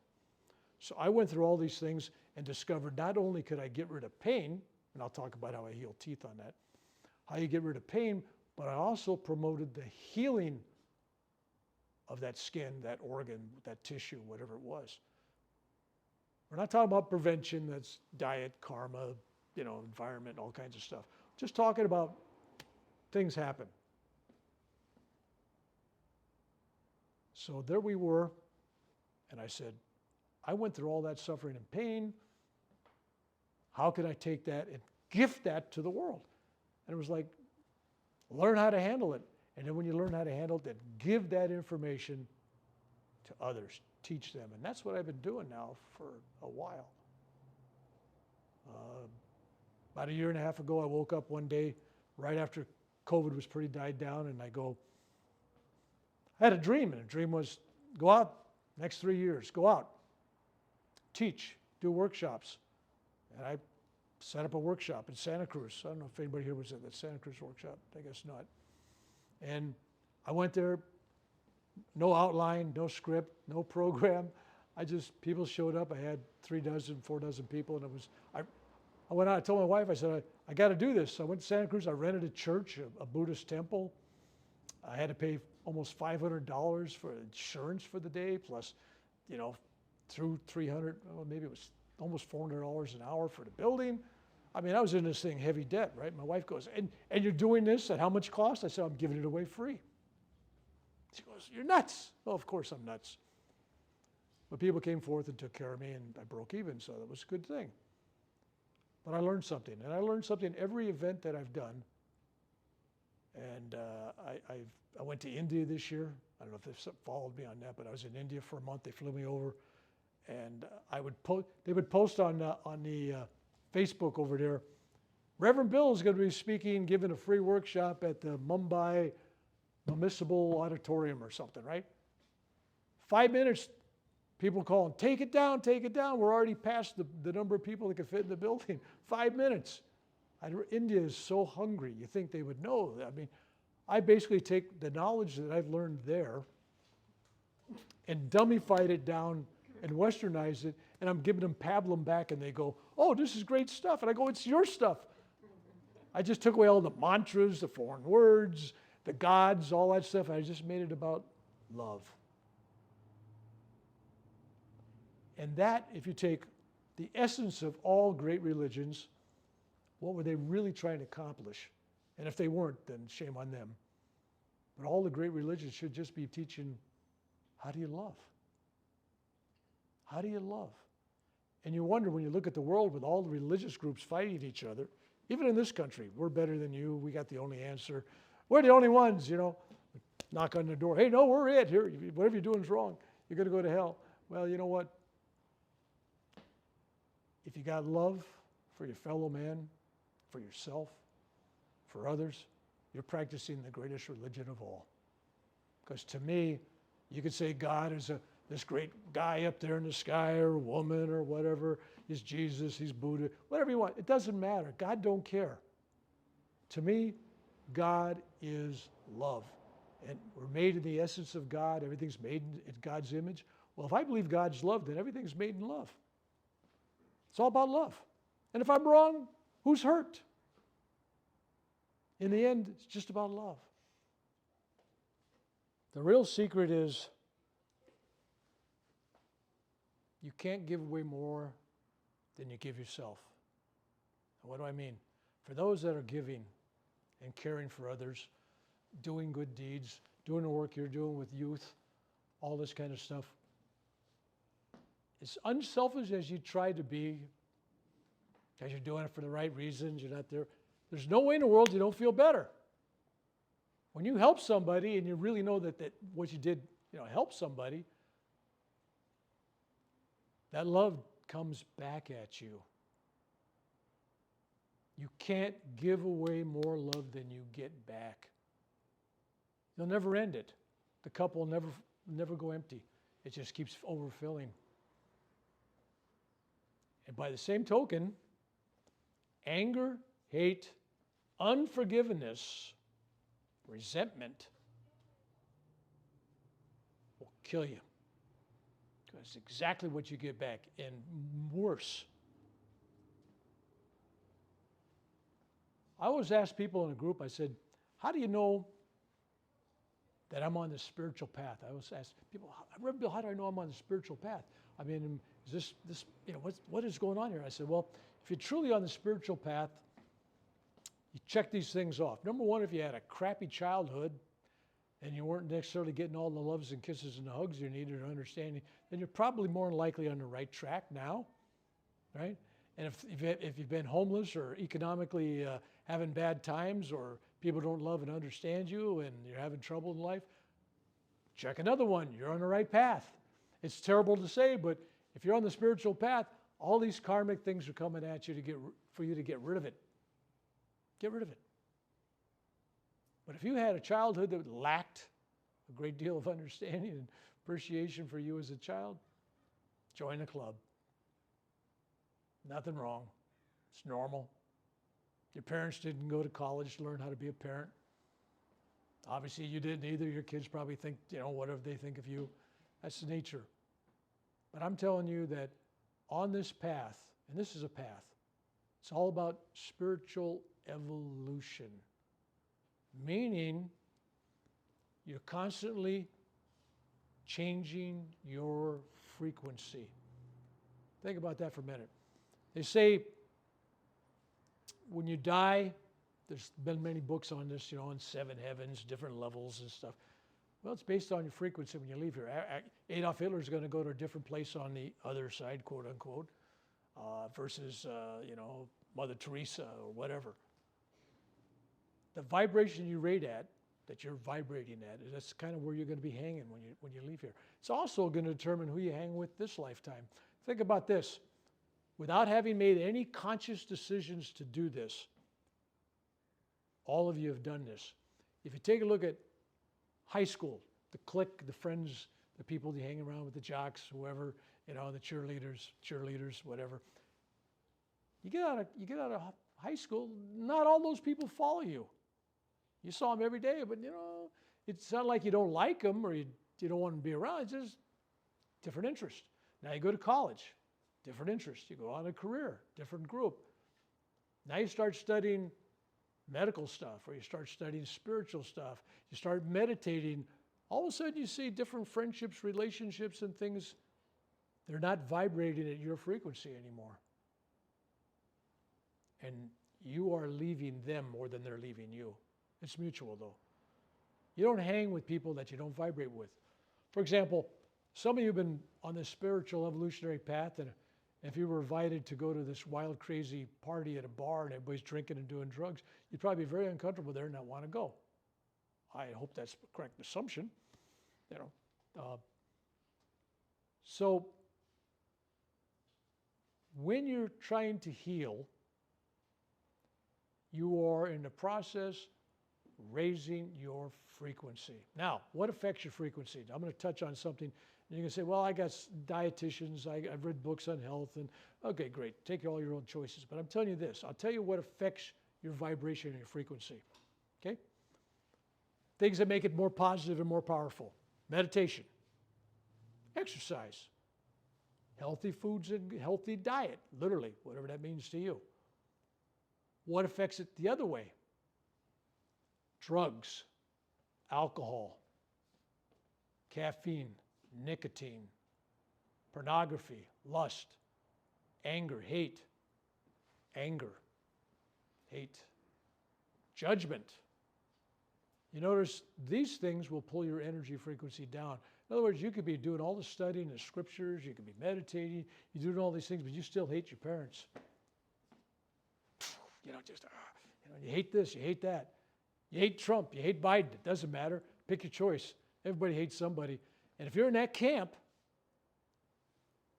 So I went through all these things and discovered not only could I get rid of pain, and I'll talk about how I heal teeth on that, how you get rid of pain, but I also promoted the healing of that skin, that organ, that tissue, whatever it was. We're not talking about prevention, that's diet, karma, environment, all kinds of stuff. Just talking about things happen. So there we were, and I said, I went through all that suffering and pain. How could I take that and gift that to the world? And it was like, learn how to handle it. And then when you learn how to handle it, then give that information to others, teach them. And that's what I've been doing now for a while. About a year and a half ago, I woke up one day right after COVID was pretty died down, and I had a dream, and the dream was go out next 3 years, go out, teach, do workshops. And I set up a workshop in Santa Cruz. I don't know if anybody here was at that Santa Cruz workshop. I guess not. And I went there, no outline, no script, no program. People showed up. I had 3 dozen, 4 dozen people, and I went out, I told my wife, I said, I got to do this. So I went to Santa Cruz. I rented a church, a Buddhist temple. I had to pay almost $500 for insurance for the day, plus, through $300, maybe it was almost $400 an hour for the building. I mean, I was in this thing heavy debt, right? My wife goes, and you're doing this at how much cost? I said, I'm giving it away free. She goes, you're nuts. Well, of course I'm nuts. But people came forth and took care of me, and I broke even, so that was a good thing. But I learned something, and I learned something every event that I've done. And I went to India this year. I don't know if they've followed me on that, but I was in India for a month. They flew me over, and they would post on the Facebook over there, Reverend Bill is going to be speaking, giving a free workshop at the Mumbai Municipal Auditorium or something, right? 5 minutes, People calling, take it down, take it down. We're already past the number of people that can fit in the building. 5 minutes. India is so hungry. You think they would know. I mean, I basically take the knowledge that I've learned there and dummified it down and westernized it, and I'm giving them pablum back, and they go, oh, this is great stuff. And I go, it's your stuff. I just took away all the mantras, the foreign words, the gods, all that stuff. I just made it about love. And that, if you take the essence of all great religions, what were they really trying to accomplish? And if they weren't, then shame on them. But all the great religions should just be teaching, how do you love? How do you love? And you wonder when you look at the world with all the religious groups fighting each other, even in this country, we're better than you, we got the only answer. We're the only ones, you know. Knock on the door, hey, no, we're it. Here, whatever you're doing is wrong. You're going to go to hell. Well, you know what? If you got love for your fellow man, for yourself, for others, you're practicing the greatest religion of all. Because to me, you could say God is this great guy up there in the sky, or woman, or whatever. He's Jesus, he's Buddha, whatever you want. It doesn't matter. God don't care. To me, God is love. And we're made in the essence of God. Everything's made in God's image. Well, if I believe God's love, then everything's made in love. It's all about love. And if I'm wrong, who's hurt? In the end, it's just about love. The real secret is you can't give away more than you give yourself. And what do I mean? For those that are giving and caring for others, doing good deeds, doing the work you're doing with youth, all this kind of stuff, as unselfish as you try to be, because you're doing it for the right reasons, you're not there, there's no way in the world you don't feel better. When you help somebody and you really know that what you did, helped somebody, that love comes back at you. You can't give away more love than you get back. You'll never end it. The cup will never go empty. It just keeps overfilling. And by the same token, anger, hate, unforgiveness, resentment will kill you. Because it's exactly what you get back, and worse. I always ask people in a group, I said, how do you know that I'm on the spiritual path? I always ask people, Reverend Bill, how do I know I'm on the spiritual path? I mean, is this what is going on here? I said, well, if you're truly on the spiritual path, you check these things off. Number one, if you had a crappy childhood and you weren't necessarily getting all the loves and kisses and the hugs you needed or understanding, then you're probably more than likely on the right track now, right? And if you've been homeless or economically having bad times, or people don't love and understand you and you're having trouble in life, check another one. You're on the right path. It's terrible to say, but if you're on the spiritual path, all these karmic things are coming at you for you to get rid of it. Get rid of it. But if you had a childhood that lacked a great deal of understanding and appreciation for you as a child, join the club. Nothing wrong. It's normal. Your parents didn't go to college to learn how to be a parent. Obviously, you didn't either. Your kids probably think, whatever they think of you. That's the nature. But I'm telling you that on this path, and this is a path, it's all about spiritual evolution. Meaning, you're constantly changing your frequency. Think about that for a minute. They say when you die, there's been many books on this, on 7 heavens, different levels and stuff. Well, it's based on your frequency when you leave here. Adolf Hitler is going to go to a different place on the other side, quote unquote, versus, Mother Teresa or whatever. The vibration you rate at, that you're vibrating at, that's kind of where you're going to be hanging when you leave here. It's also going to determine who you hang with this lifetime. Think about this. Without having made any conscious decisions to do this, all of you have done this. If you take a look at high school, the clique, the friends the people you hang around with, the jocks, whoever, the cheerleaders, whatever. You get out of high school, not all those people follow you. You saw them every day, but it's not like you don't like them or you don't want to be around. It's just different interest. Now you go to college, different interest. You go on a career, different group. Now you start studying medical stuff, or you start studying spiritual stuff. You start meditating. All of a sudden you see different friendships, relationships, and things. They're not vibrating at your frequency anymore. And you are leaving them more than they're leaving you. It's mutual, though. You don't hang with people that you don't vibrate with. For example, some of you have been on this spiritual evolutionary path, and if you were invited to go to this wild, crazy party at a bar and everybody's drinking and doing drugs, you'd probably be very uncomfortable there and not want to go. I hope that's the correct assumption. So when you're trying to heal, you are in the process raising your frequency. Now, what affects your frequency? I'm going to touch on something. And you can say, well, I got dietitians, I've read books on health, and okay, great, take all your own choices. But I'm telling you this, I'll tell you what affects your vibration and your frequency, okay? Things that make it more positive and more powerful. Meditation, exercise, healthy foods and healthy diet, literally, whatever that means to you. What affects it the other way? Drugs, alcohol, caffeine, nicotine, pornography, lust, anger, hate, judgment. You notice these things will pull your energy frequency down. In other words, you could be doing all the studying, the scriptures, you could be meditating, you're doing all these things, but you still hate your parents. You hate this, you hate that. You hate Trump, you hate Biden, it doesn't matter. Pick your choice. Everybody hates somebody. And if you're in that camp,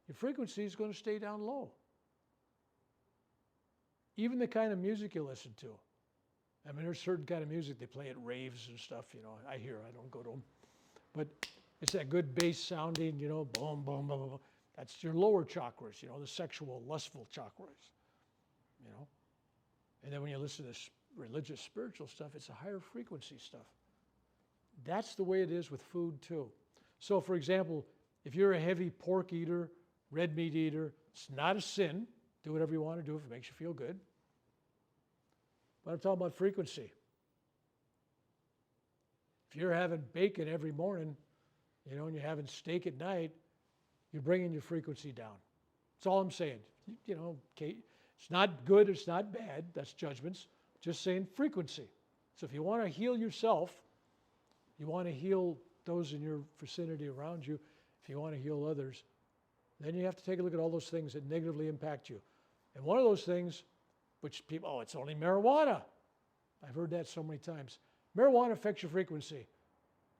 your frequency is going to stay down low. Even the kind of music you listen to. I mean, there's certain kind of music they play at raves and stuff, I hear, I don't go to them. But it's that good bass sounding, boom, boom, boom, boom. That's your lower chakras, the sexual, lustful chakras, And then when you listen to this religious, spiritual stuff, it's a higher frequency stuff. That's the way it is with food too. So for example, if you're a heavy pork eater, red meat eater, it's not a sin. Do whatever you want to do if it makes you feel good. But I'm talking about frequency. If you're having bacon every morning, and you're having steak at night, you're bringing your frequency down. That's all I'm saying. Okay, it's not good, it's not bad. That's judgments. Just saying frequency. So if you want to heal yourself, you want to heal those in your vicinity around you, if you want to heal others, then you have to take a look at all those things that negatively impact you. And one of those things, which people, it's only marijuana. I've heard that so many times. Marijuana affects your frequency.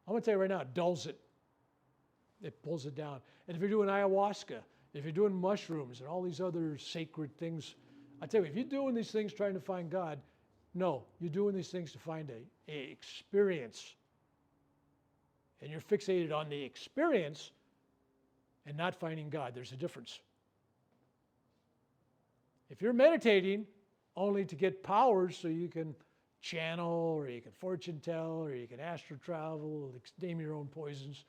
I'm going to tell you right now, it dulls it. It pulls it down. And if you're doing ayahuasca, if you're doing mushrooms and all these other sacred things, I tell you, if you're doing these things trying to find God, no, you're doing these things to find a experience. And you're fixated on the experience and not finding God. There's a difference. If you're meditating only to get powers so you can channel, or you can fortune tell, or you can astral travel, name your own poisons,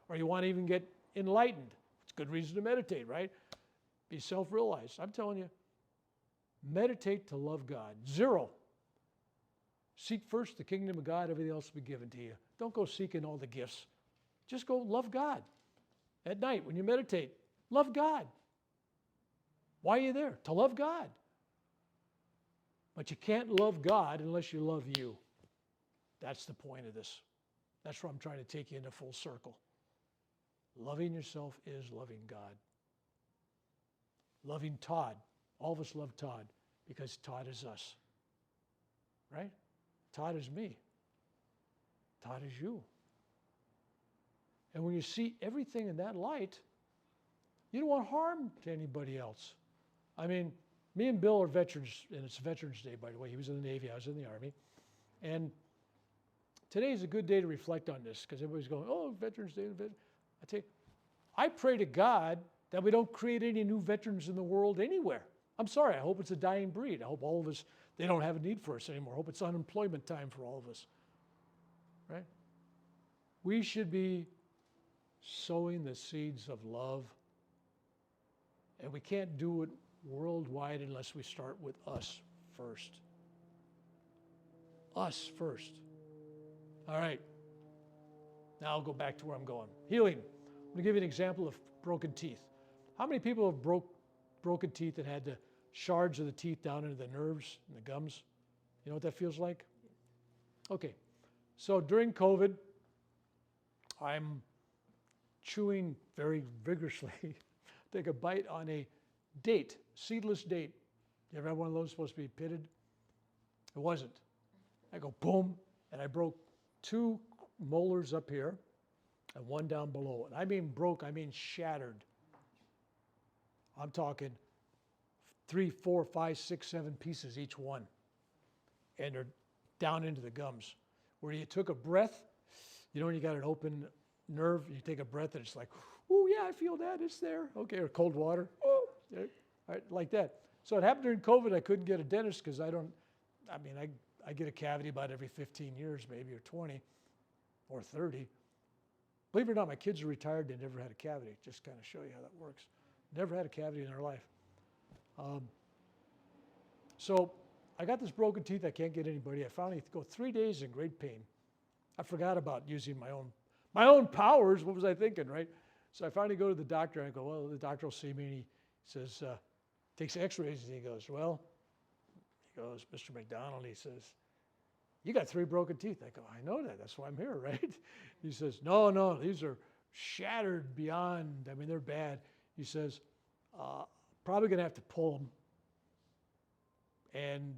or you want to even get enlightened, it's a good reason to meditate, right? Be self-realized. I'm telling you, meditate to love God. 0. Seek first the kingdom of God, everything else will be given to you. Don't go seeking all the gifts. Just go love God. At night when you meditate, love God. Why are you there? To love God. But you can't love God unless you love you. That's the point of this. That's where I'm trying to take you into full circle. Loving yourself is loving God. Loving Todd. All of us love Todd because Todd is us. Right? Todd is me. Todd is you. And when you see everything in that light, you don't want harm to anybody else. I mean, me and Bill are veterans, and it's Veterans Day, by the way. He was in the Navy, I was in the Army. And today is a good day to reflect on this, because everybody's going, oh, Veterans Day. I tell you, I pray to God that we don't create any new veterans in the world anywhere. I'm sorry, I hope it's a dying breed. I hope all of us, they don't have a need for us anymore. I hope it's unemployment time for all of us, right? We should be sowing the seeds of love, and we can't do it worldwide unless we start with us first. Us first. All right. Now I'll go back to where I'm going. Healing. I'm going to give you an example of broken teeth. How many people have broken teeth and had the shards of the teeth down into the nerves and the gums? You know what that feels like? Okay. So during COVID, I'm chewing very vigorously. Take a bite on a date, seedless date. You ever had one of those supposed to be pitted? It wasn't. I go boom, and I broke 2 molars up here and 1 down below. And I mean broke, I mean shattered. I'm talking 3, 4, 5, 6, 7 pieces each one. And they're down into the gums. Where you took a breath, you know when you got an open nerve, you take a breath and it's like, oh yeah, I feel that, it's there. Okay, or cold water, oh, there. All right, like that. So it happened during COVID. I couldn't get a dentist because I get a cavity about every 15 years maybe, or 20, or 30. Believe it or not, my kids are retired, they never had a cavity. Just kind of show you how that works. Never had a cavity in their life. So I got this broken teeth, I can't get anybody. I finally go 3 days in great pain. I forgot about using my own powers. What was I thinking, right? So I finally go to the doctor, and I go, well, the doctor will see me, and he says, takes x-rays, and he goes, Mr. McDonald, he says, you got 3 broken teeth. I go, I know that, that's why I'm here, right? He says, no, these are shattered beyond, I mean, they're bad. He says, probably gonna have to pull them. And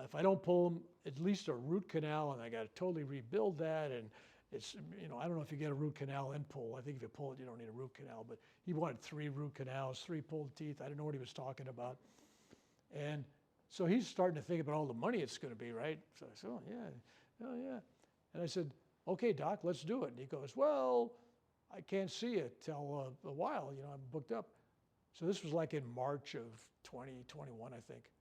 if I don't pull them, at least a root canal, and I gotta totally rebuild that. And it's, I don't know if you get a root canal and pull. I think if you pull it, you don't need a root canal. But he wanted 3 root canals, 3 pulled teeth. I didn't know what he was talking about. And so he's starting to think about all the money it's going to be, right? So I said, oh yeah. And I said, okay, doc, let's do it. And he goes, well, I can't see it till a while. I'm booked up. So this was like in March of 2021, I think.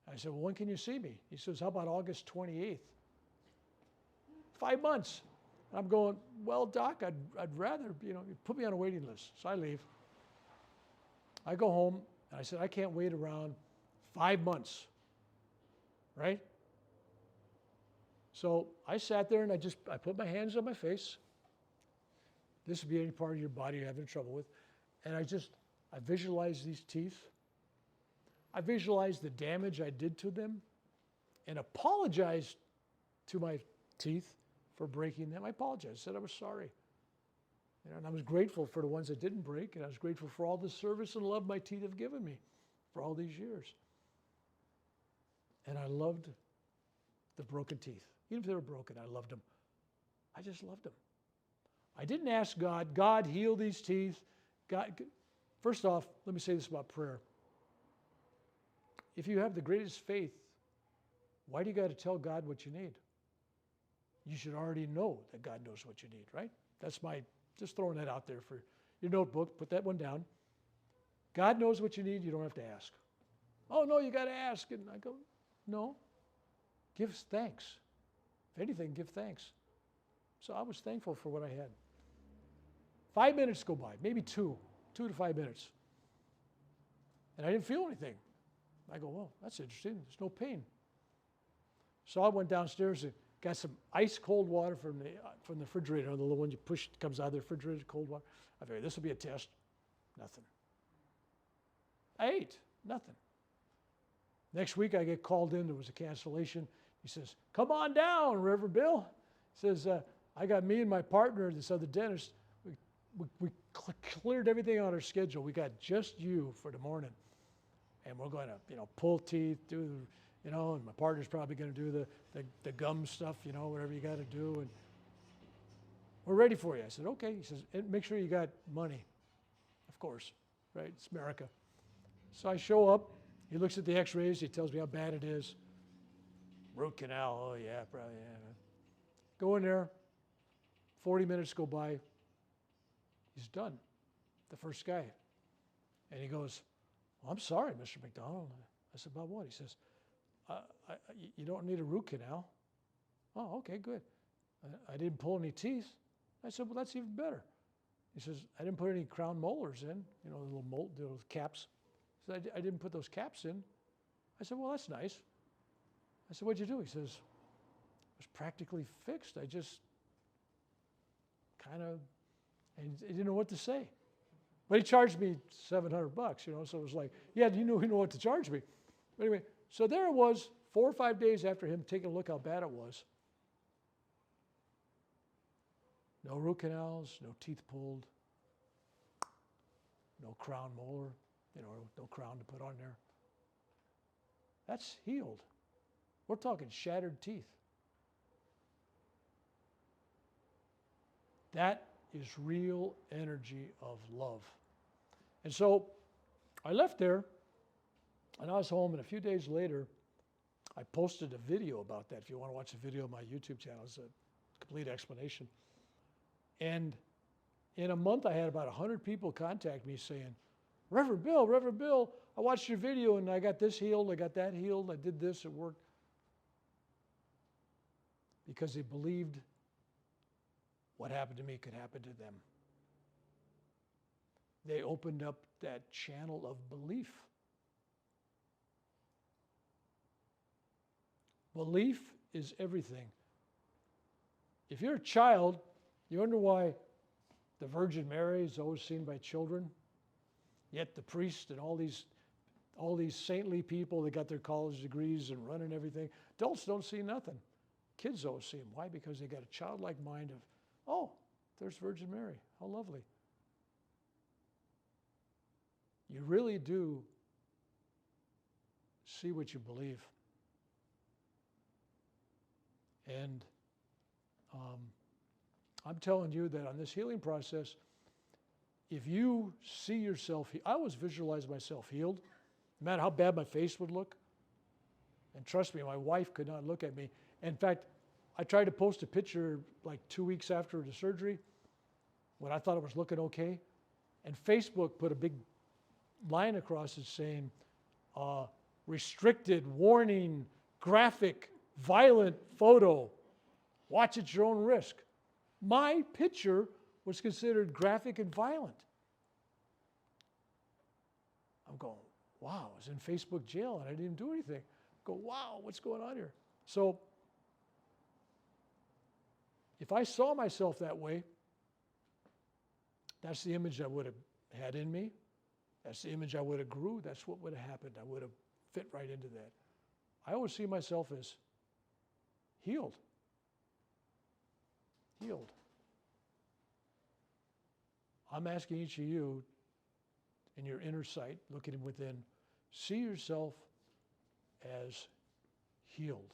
I said, well, when can you see me? He says, how about August 28th? 5 months. And I'm going, well, doc, I'd rather, you put me on a waiting list. So I leave. I go home, and I said, I can't wait around 5 months, right? So I sat there, and I put my hands on my face. This would be any part of your body you're having trouble with. And I visualized these teeth. I visualized the damage I did to them and apologized to my teeth for breaking them. I apologized, said I was sorry. And I was grateful for the ones that didn't break, and I was grateful for all the service and love my teeth have given me for all these years. And I loved the broken teeth. Even if they were broken, I loved them. I just loved them. I didn't ask God, heal these teeth. God, first off, let me say this about prayer. If you have the greatest faith, why do you got to tell God what you need? You should already know that God knows what you need, right? That's just throwing that out there for your notebook. Put that one down. God knows what you need. You don't have to ask. Oh, no, you got to ask. And I go, no. Give thanks. If anything, give thanks. So I was thankful for what I had. 5 minutes go by, maybe 2 to 5 minutes. And I didn't feel anything. I go, well, that's interesting. There's no pain. So I went downstairs and got some ice cold water from the refrigerator, the little one you push comes out of the refrigerator, cold water. I figured this will be a test. Nothing. I ate. Nothing. Next week I get called in. There was a cancellation. He says, come on down, Reverend Bill. He says, I got me and my partner, this other dentist. We cleared everything on our schedule. We got just you for the morning. And we're going to, pull teeth, and my partner's probably going to do the gum stuff, whatever you got to do. And we're ready for you. I said, okay. He says, and make sure you got money. Of course, right? It's America. So I show up. He looks at the x-rays. He tells me how bad it is. Root canal. Oh, yeah, probably, yeah. Go in there. 40 minutes go by. He's done, the first guy. And he goes, well, I'm sorry, Mr. McDonald. I said, about what? He says, you don't need a root canal. Oh, okay, good. I didn't pull any teeth. I said, well, that's even better. He says, I didn't put any crown molars in, the little caps. He said, I didn't put those caps in. I said, well, that's nice. I said, what'd you do? He says, it was practically fixed. I just kind of, and he didn't know what to say. But he charged me $700, so it was like, yeah, you know what to charge me. But anyway, so there it was, 4 or 5 days after him taking a look how bad it was. No root canals, no teeth pulled, no crown molar, no crown to put on there. That's healed. We're talking shattered teeth. That is real energy of love. And so I left there, and I was home, and a few days later, I posted a video about that. If you want to watch the video on my YouTube channel, it's a complete explanation. And in a month, I had about 100 people contact me saying, Reverend Bill, I watched your video, and I got this healed, I got that healed, I did this, it worked. Because they believed what happened to me could happen to them. They opened up that channel of belief. Belief is everything. If you're a child, you wonder why the Virgin Mary is always seen by children, yet the priest and all these saintly people that got their college degrees and running everything, adults don't see nothing. Kids always see them. Why? Because they got a childlike mind of, oh, there's Virgin Mary. How lovely. You really do see what you believe. And I'm telling you that on this healing process, if you see yourself, I always visualize myself healed, no matter how bad my face would look. And trust me, my wife could not look at me. In fact, I tried to post a picture like 2 weeks after the surgery when I thought it was looking okay. And Facebook put a big line across it saying, restricted, warning, graphic, violent photo. Watch at your own risk. My picture was considered graphic and violent. I'm going, wow, I was in Facebook jail and I didn't do anything. I go, wow, what's going on here? So if I saw myself that way, that's the image I would have had in me. That's the image I would have grew. That's what would have happened. I would have fit right into that. I always see myself as healed. Healed. I'm asking each of you, in your inner sight, looking within, see yourself as healed.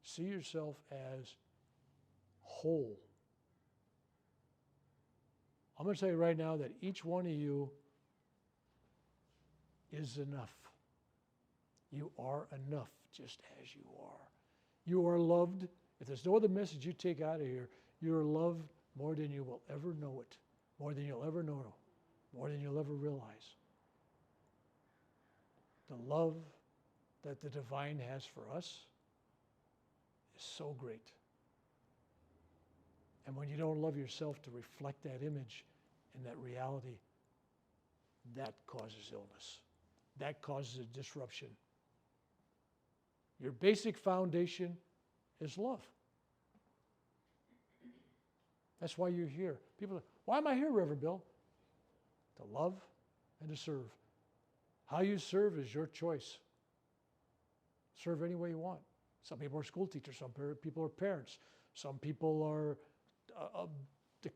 See yourself as whole. I'm going to tell you right now that each one of you is enough. You are enough just as you are. You are loved. If there's no other message you take out of here, you are loved more than you will ever know it, more than you'll ever know, more than you'll ever realize. The love that the divine has for us is so great. And when you don't love yourself to reflect that image and that reality, that causes illness. That causes a disruption. Your basic foundation is love. That's why you're here. People say, why am I here, Reverend Bill? To love and to serve. How you serve is your choice. Serve any way you want. Some people are school teachers. Some people are parents. Some people are they're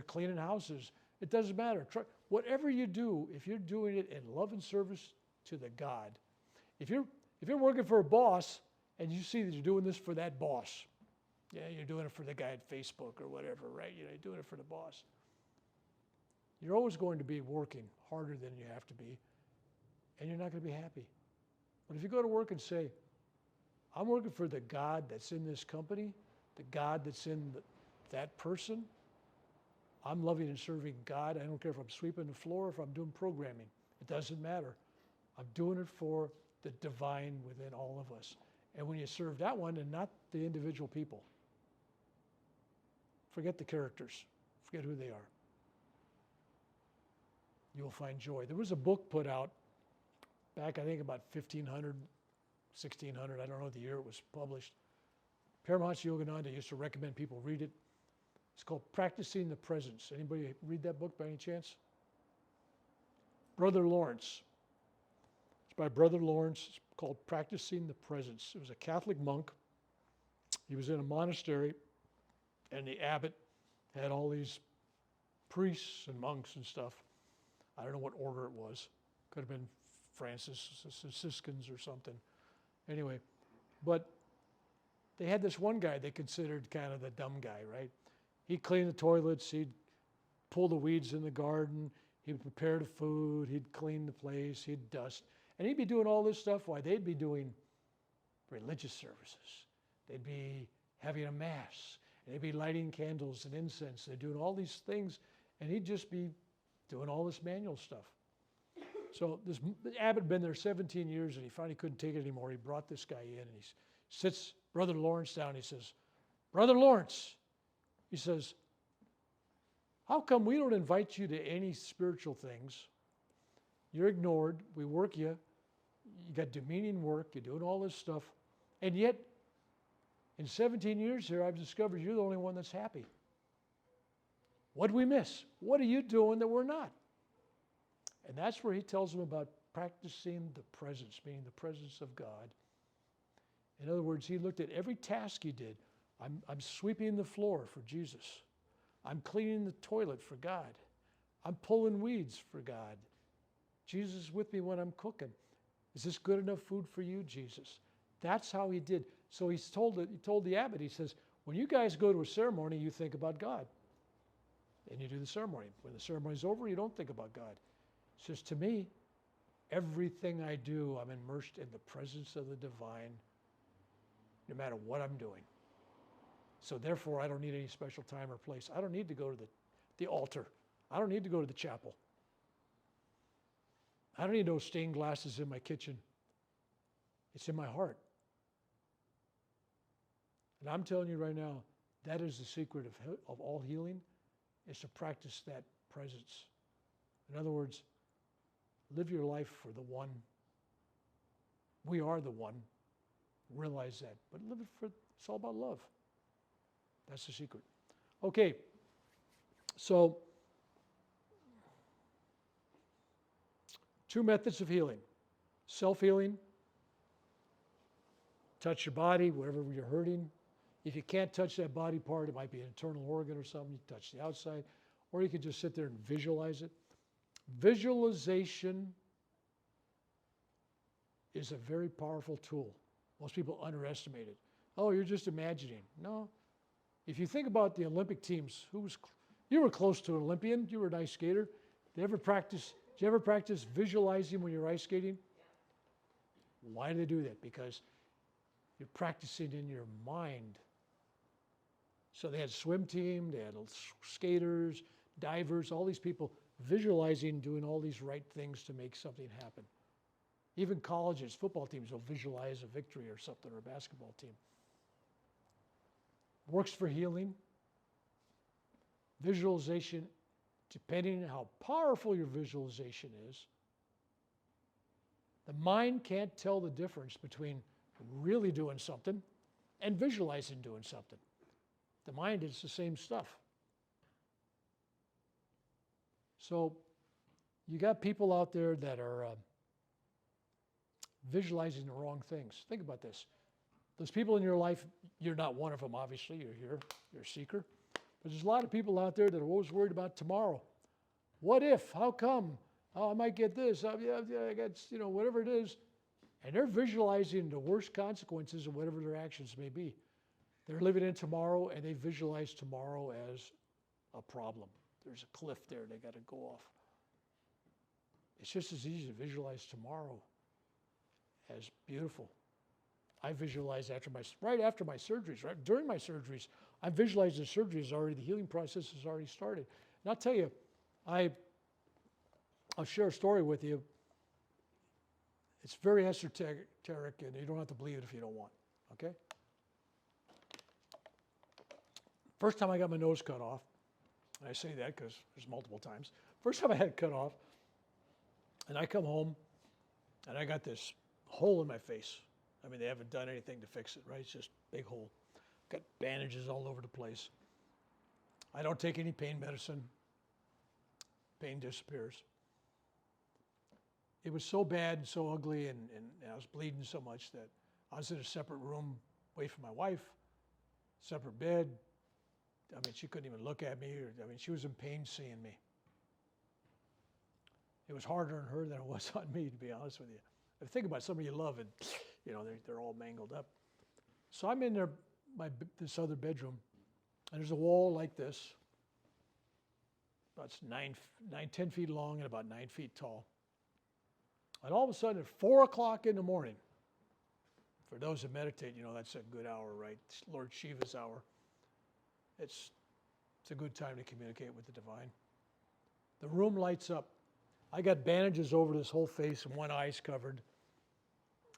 cleaning houses. It doesn't matter. Whatever you do, if you're doing it in love and service to the God, if you're working for a boss and you see that you're doing this for that boss, yeah, you're doing it for the guy at Facebook or whatever, right? You're doing it for the boss. You're always going to be working harder than you have to be, and you're not going to be happy. But if you go to work and say, I'm working for the God that's in this company, the God that's in that person, I'm loving and serving God. I don't care if I'm sweeping the floor or if I'm doing programming. It doesn't matter. I'm doing it for the divine within all of us. And when you serve that one and not the individual people, forget the characters, forget who they are. You'll find joy. There was a book put out back, I think, about 1500, 1600. I don't know the year it was published. Paramahansa Yogananda used to recommend people read it. It's called Practicing the Presence. Anybody read that book by any chance? Brother Lawrence. It's by Brother Lawrence. It's called Practicing the Presence. It was a Catholic monk. He was in a monastery, and the abbot had all these priests and monks and stuff. I don't know what order it was. Could have been Franciscans or something. Anyway, but they had this one guy they considered kind of the dumb guy, right? He'd clean the toilets, he'd pull the weeds in the garden, he'd prepare the food, he'd clean the place, he'd dust. And he'd be doing all this stuff while they'd be doing religious services. They'd be having a mass, and they'd be lighting candles and incense. They're doing all these things, and he'd just be doing all this manual stuff. So this abbot had been there 17 years, and he finally couldn't take it anymore. He brought this guy in, and he sits Brother Lawrence down. He says, Brother Lawrence, he says, how come we don't invite you to any spiritual things? You're ignored. We work you. You got demeaning work. You're doing all this stuff. And yet, in 17 years here, I've discovered you're the only one that's happy. What do we miss? What are you doing that we're not? And that's where he tells them about practicing the presence, meaning the presence of God. In other words, he looked at every task he did. I'm sweeping the floor for Jesus. I'm cleaning the toilet for God. I'm pulling weeds for God. Jesus is with me when I'm cooking. Is this good enough food for you, Jesus? That's how he did. So he told the abbot, he says, when you guys go to a ceremony, you think about God. And you do the ceremony. When the ceremony's over, you don't think about God. He says, to me, everything I do, I'm immersed in the presence of the divine, no matter what I'm doing. So therefore, I don't need any special time or place. I don't need to go to the altar. I don't need to go to the chapel. I don't need no stained glasses in my kitchen. It's in my heart. And I'm telling you right now, that is the secret of all healing, is to practice that presence. In other words, live your life for the one. We are the one. Realize that. But live it for, it's all about love. That's the secret. Okay, so 2 methods of healing. Self-healing, touch your body, wherever you're hurting. If you can't touch that body part, it might be an internal organ or something, you touch the outside, or you can just sit there and visualize it. Visualization is a very powerful tool. Most people underestimate it. Oh, you're just imagining. No. If you think about the Olympic teams, you were close to an Olympian, you were an ice skater. Did you ever practice visualizing when you're ice skating? Yeah. Why do they do that? Because you're practicing in your mind. So they had swim team, they had skaters, divers, all these people visualizing, doing all these right things to make something happen. Even colleges, football teams will visualize a victory or something, or a basketball team. Works for healing. Visualization, depending on how powerful your visualization is, the mind can't tell the difference between really doing something and visualizing doing something. The mind is the same stuff. So you got people out there that are visualizing the wrong things. Think about this. Those people in your life, you're not one of them, obviously. You're here, you're a seeker. But there's a lot of people out there that are always worried about tomorrow. What if? How come? Oh, I might get this. I got, whatever it is. And they're visualizing the worst consequences of whatever their actions may be. They're living in tomorrow, and they visualize tomorrow as a problem. There's a cliff there they got to go off. It's just as easy to visualize tomorrow as beautiful. I visualize right after my surgeries, right during my surgeries, I visualize the surgery is already, the healing process has already started. And I'll tell you, I'll share a story with you. It's very esoteric, and you don't have to believe it if you don't want, okay? First time I got my nose cut off, and I say that because there's multiple times. First time I had it cut off, and I come home, and I got this hole in my face. I mean, they haven't done anything to fix it, right? It's just a big hole. Got bandages all over the place. I don't take any pain medicine. Pain disappears. It was so bad and so ugly, and I was bleeding so much that I was in a separate room away from my wife, separate bed. I mean, she couldn't even look at me. She was in pain seeing me. It was harder on her than it was on me, to be honest with you. If you think about somebody you love, and they're all mangled up. So I'm in there, this other bedroom, and there's a wall like this, about 10 feet long and about 9 feet tall. And all of a sudden, at 4 o'clock in the morning, for those that meditate, that's a good hour, right? It's Lord Shiva's hour. It's a good time to communicate with the divine. The room lights up. I got bandages over this whole face and one eye's covered.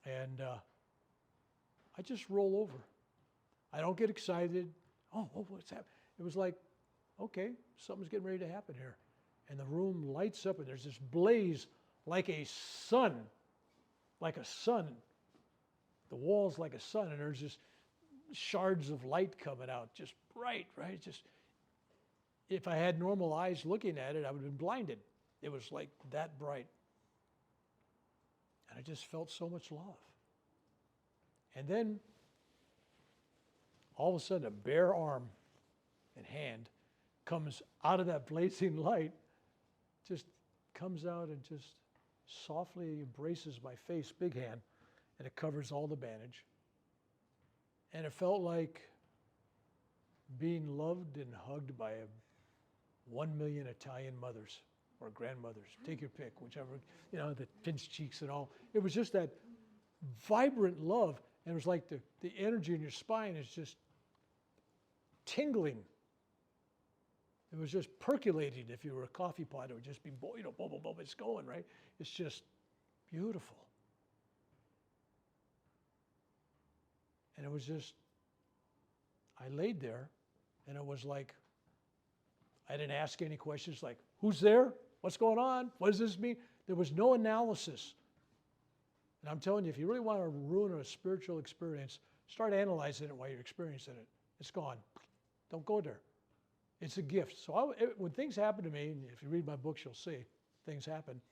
And I just roll over. I don't get excited. Oh, what's happening? It was like, okay, something's getting ready to happen here. And the room lights up, and there's this blaze like a sun. Like a sun. The wall's like a sun, and there's just shards of light coming out, just bright, right? Just, if I had normal eyes looking at it, I would have been blinded. It was like that bright. And I just felt so much love. And then, all of a sudden, a bare arm and hand comes out of that blazing light, just comes out and just softly embraces my face, big hand, and it covers all the bandage. And it felt like being loved and hugged by 1 million Italian mothers or grandmothers. Take your pick, whichever, the pinched cheeks and all. It was just that vibrant love. And it was like the energy in your spine is just tingling. It was just percolating. If you were a coffee pot, it would just be, boom, it's going, right? It's just beautiful. And it was just, I laid there, and it was like, I didn't ask any questions like, who's there? What's going on? What does this mean? There was no analysis. And I'm telling you, if you really want to ruin a spiritual experience, start analyzing it while you're experiencing it. It's gone. Don't go there. It's a gift. So when things happen to me, and if you read my books, you'll see things happen.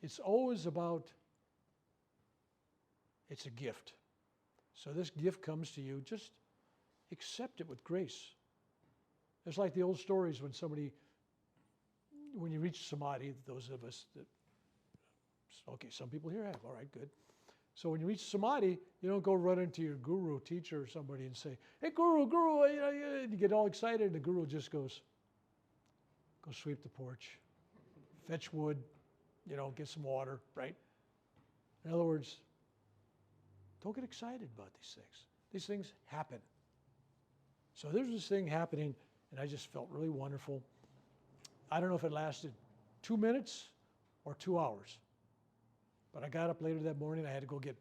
It's always about, it's a gift. So this gift comes to you, just accept it with grace. It's like the old stories when you reach samadhi, those of us that, okay, some people here have, all right, good. So when you reach samadhi, you don't go run into your guru, teacher, or somebody and say, hey, guru, you get all excited, and the guru just goes, go sweep the porch, fetch wood, get some water, right? In other words, don't get excited about these things. These things happen. So there's this thing happening, and I just felt really wonderful. I don't know if it lasted 2 minutes or 2 hours. But I got up later that morning. I had to go get,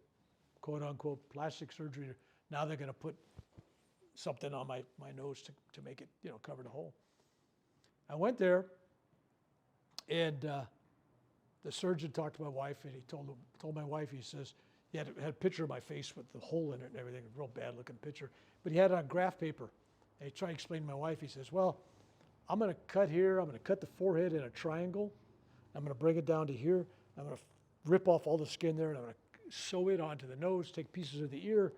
quote unquote, plastic surgery. Now they're going to put something on my nose to make it, cover the hole. I went there, and the surgeon talked to my wife, and he told my wife, he says, he had a picture of my face with the hole in it and everything, a real bad looking picture. But he had it on graph paper. And he tried to explain to my wife, he says, well, I'm going to cut here. I'm going to cut the forehead in a triangle. I'm going to bring it down to here. I'm going to rip off all the skin there, and I'm going to sew it onto the nose, take pieces of the ear,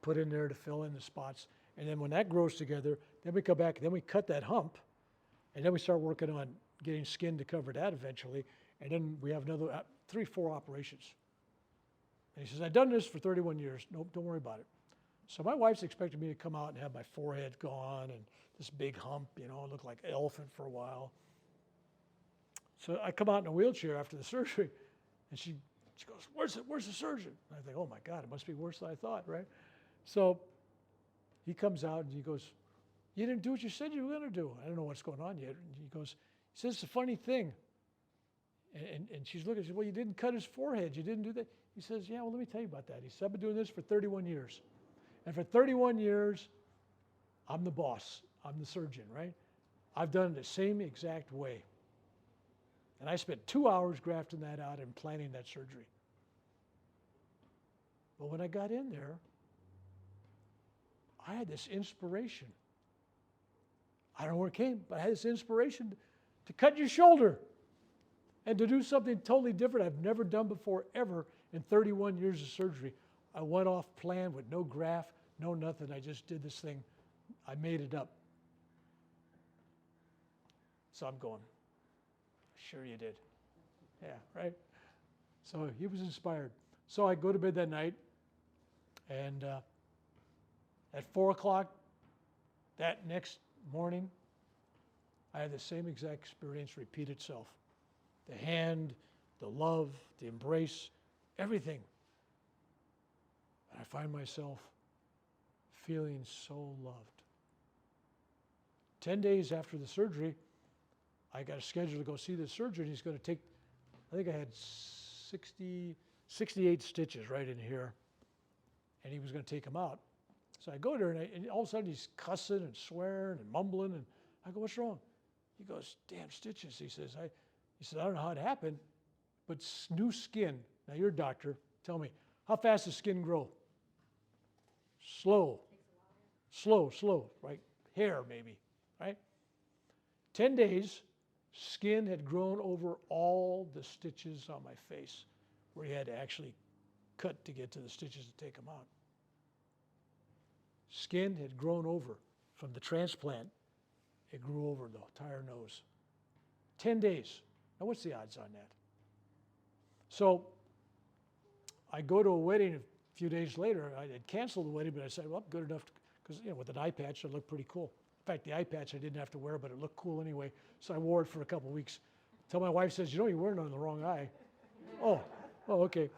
put in there to fill in the spots. And then when that grows together, then we come back, then we cut that hump, and then we start working on getting skin to cover that eventually. And then we have another 3-4 operations. And he says, I've done this for 31 years. Nope, don't worry about it. So my wife's expecting me to come out and have my forehead gone and this big hump, look like an elephant for a while. So I come out in a wheelchair after the surgery, and she goes, where's the surgeon? And I think, oh my God, it must be worse than I thought, right? So he comes out and he goes, You didn't do what you said you were going to do. I don't know what's going on yet. And he goes, he says, it's a funny thing. And she's looking, she says, well, you didn't cut his forehead. You didn't do that. He says, yeah, well, let me tell you about that. He said, I've been doing this for 31 years. And for 31 years, I'm the boss. I'm the surgeon, right? I've done it the same exact way. And I spent 2 hours grafting that out and planning that surgery. But when I got in there, I had this inspiration. I don't know where it came, but I had this inspiration to cut your shoulder and to do something totally different I've never done before, ever, in 31 years of surgery. I went off plan with no graft, no nothing. I just did this thing. I made it up. So I'm going, sure you did. Yeah, right? So he was inspired. So I go to bed that night, and at 4 o'clock that next morning, I had the same exact experience repeat itself. The hand, the love, the embrace, everything. And I find myself feeling so loved. 10 days after the surgery, I got a schedule to go see the surgeon. He's going to take, I think I had 68 stitches right in here, and he was going to take them out. So I go there, and all of a sudden he's cussing and swearing and mumbling, and I go, what's wrong? He goes, damn stitches. He says, I don't know how it happened, but new skin. Now you're a doctor. Tell me, how fast does skin grow? Slow, right? Hair maybe, right? 10 days, skin had grown over all the stitches on my face, where he had to actually cut to get to the stitches to take them out. Skin had grown over from the transplant. It grew over the entire nose. 10 days. Now, what's the odds on that? So I go to a wedding a few days later. I had canceled the wedding, but I said, well, good enough, because with an eye patch, it looked pretty cool. In fact, the eye patch I didn't have to wear, but it looked cool anyway. So I wore it for a couple of weeks. Until my wife says, you're wearing it on the wrong eye. Oh, okay.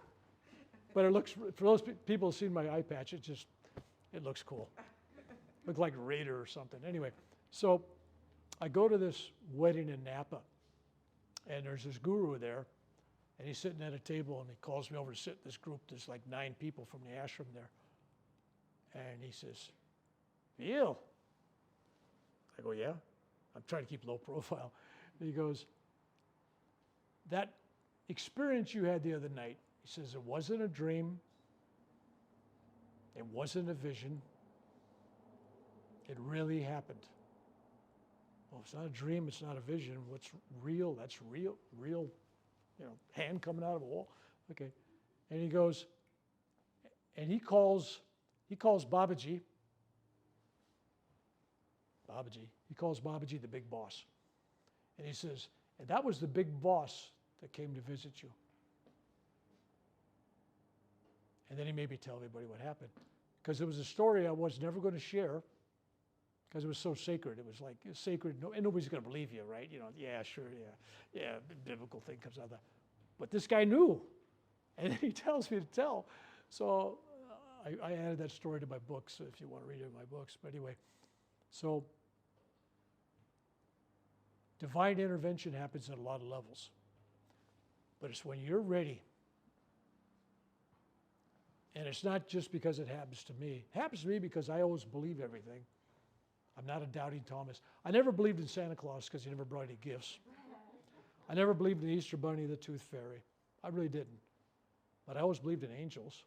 But it looks, for those people who've seen my eye patch, it looks cool. Looked like Raider or something. Anyway, so I go to this wedding in Napa, and there's this guru there, and he's sitting at a table, and he calls me over to sit in this group. There's like 9 people from the ashram there. And he says, Neil. I go, yeah. I'm trying to keep low profile. And he goes, that experience you had the other night, he says, it wasn't a dream. It wasn't a vision. It really happened. Well, it's not a dream, it's not a vision. What's real, that's real, hand coming out of a wall. Okay. And he goes, and he calls Babaji, he calls Babaji the big boss. And he says, and that was the big boss that came to visit you. And then he made me tell everybody what happened. Because it was a story I was never going to share, because it was so sacred. It was like sacred, and nobody's going to believe you, right? Yeah, sure, yeah, biblical thing comes out of that. But this guy knew, and then he tells me to tell. So I added that story to my books, if you want to read it in my books. But anyway, so divine intervention happens at a lot of levels. But it's when you're ready. And it's not just because it happens to me. It happens to me because I always believe everything. I'm not a doubting Thomas. I never believed in Santa Claus because he never brought any gifts. I never believed in the Easter Bunny or the Tooth Fairy. I really didn't. But I always believed in angels.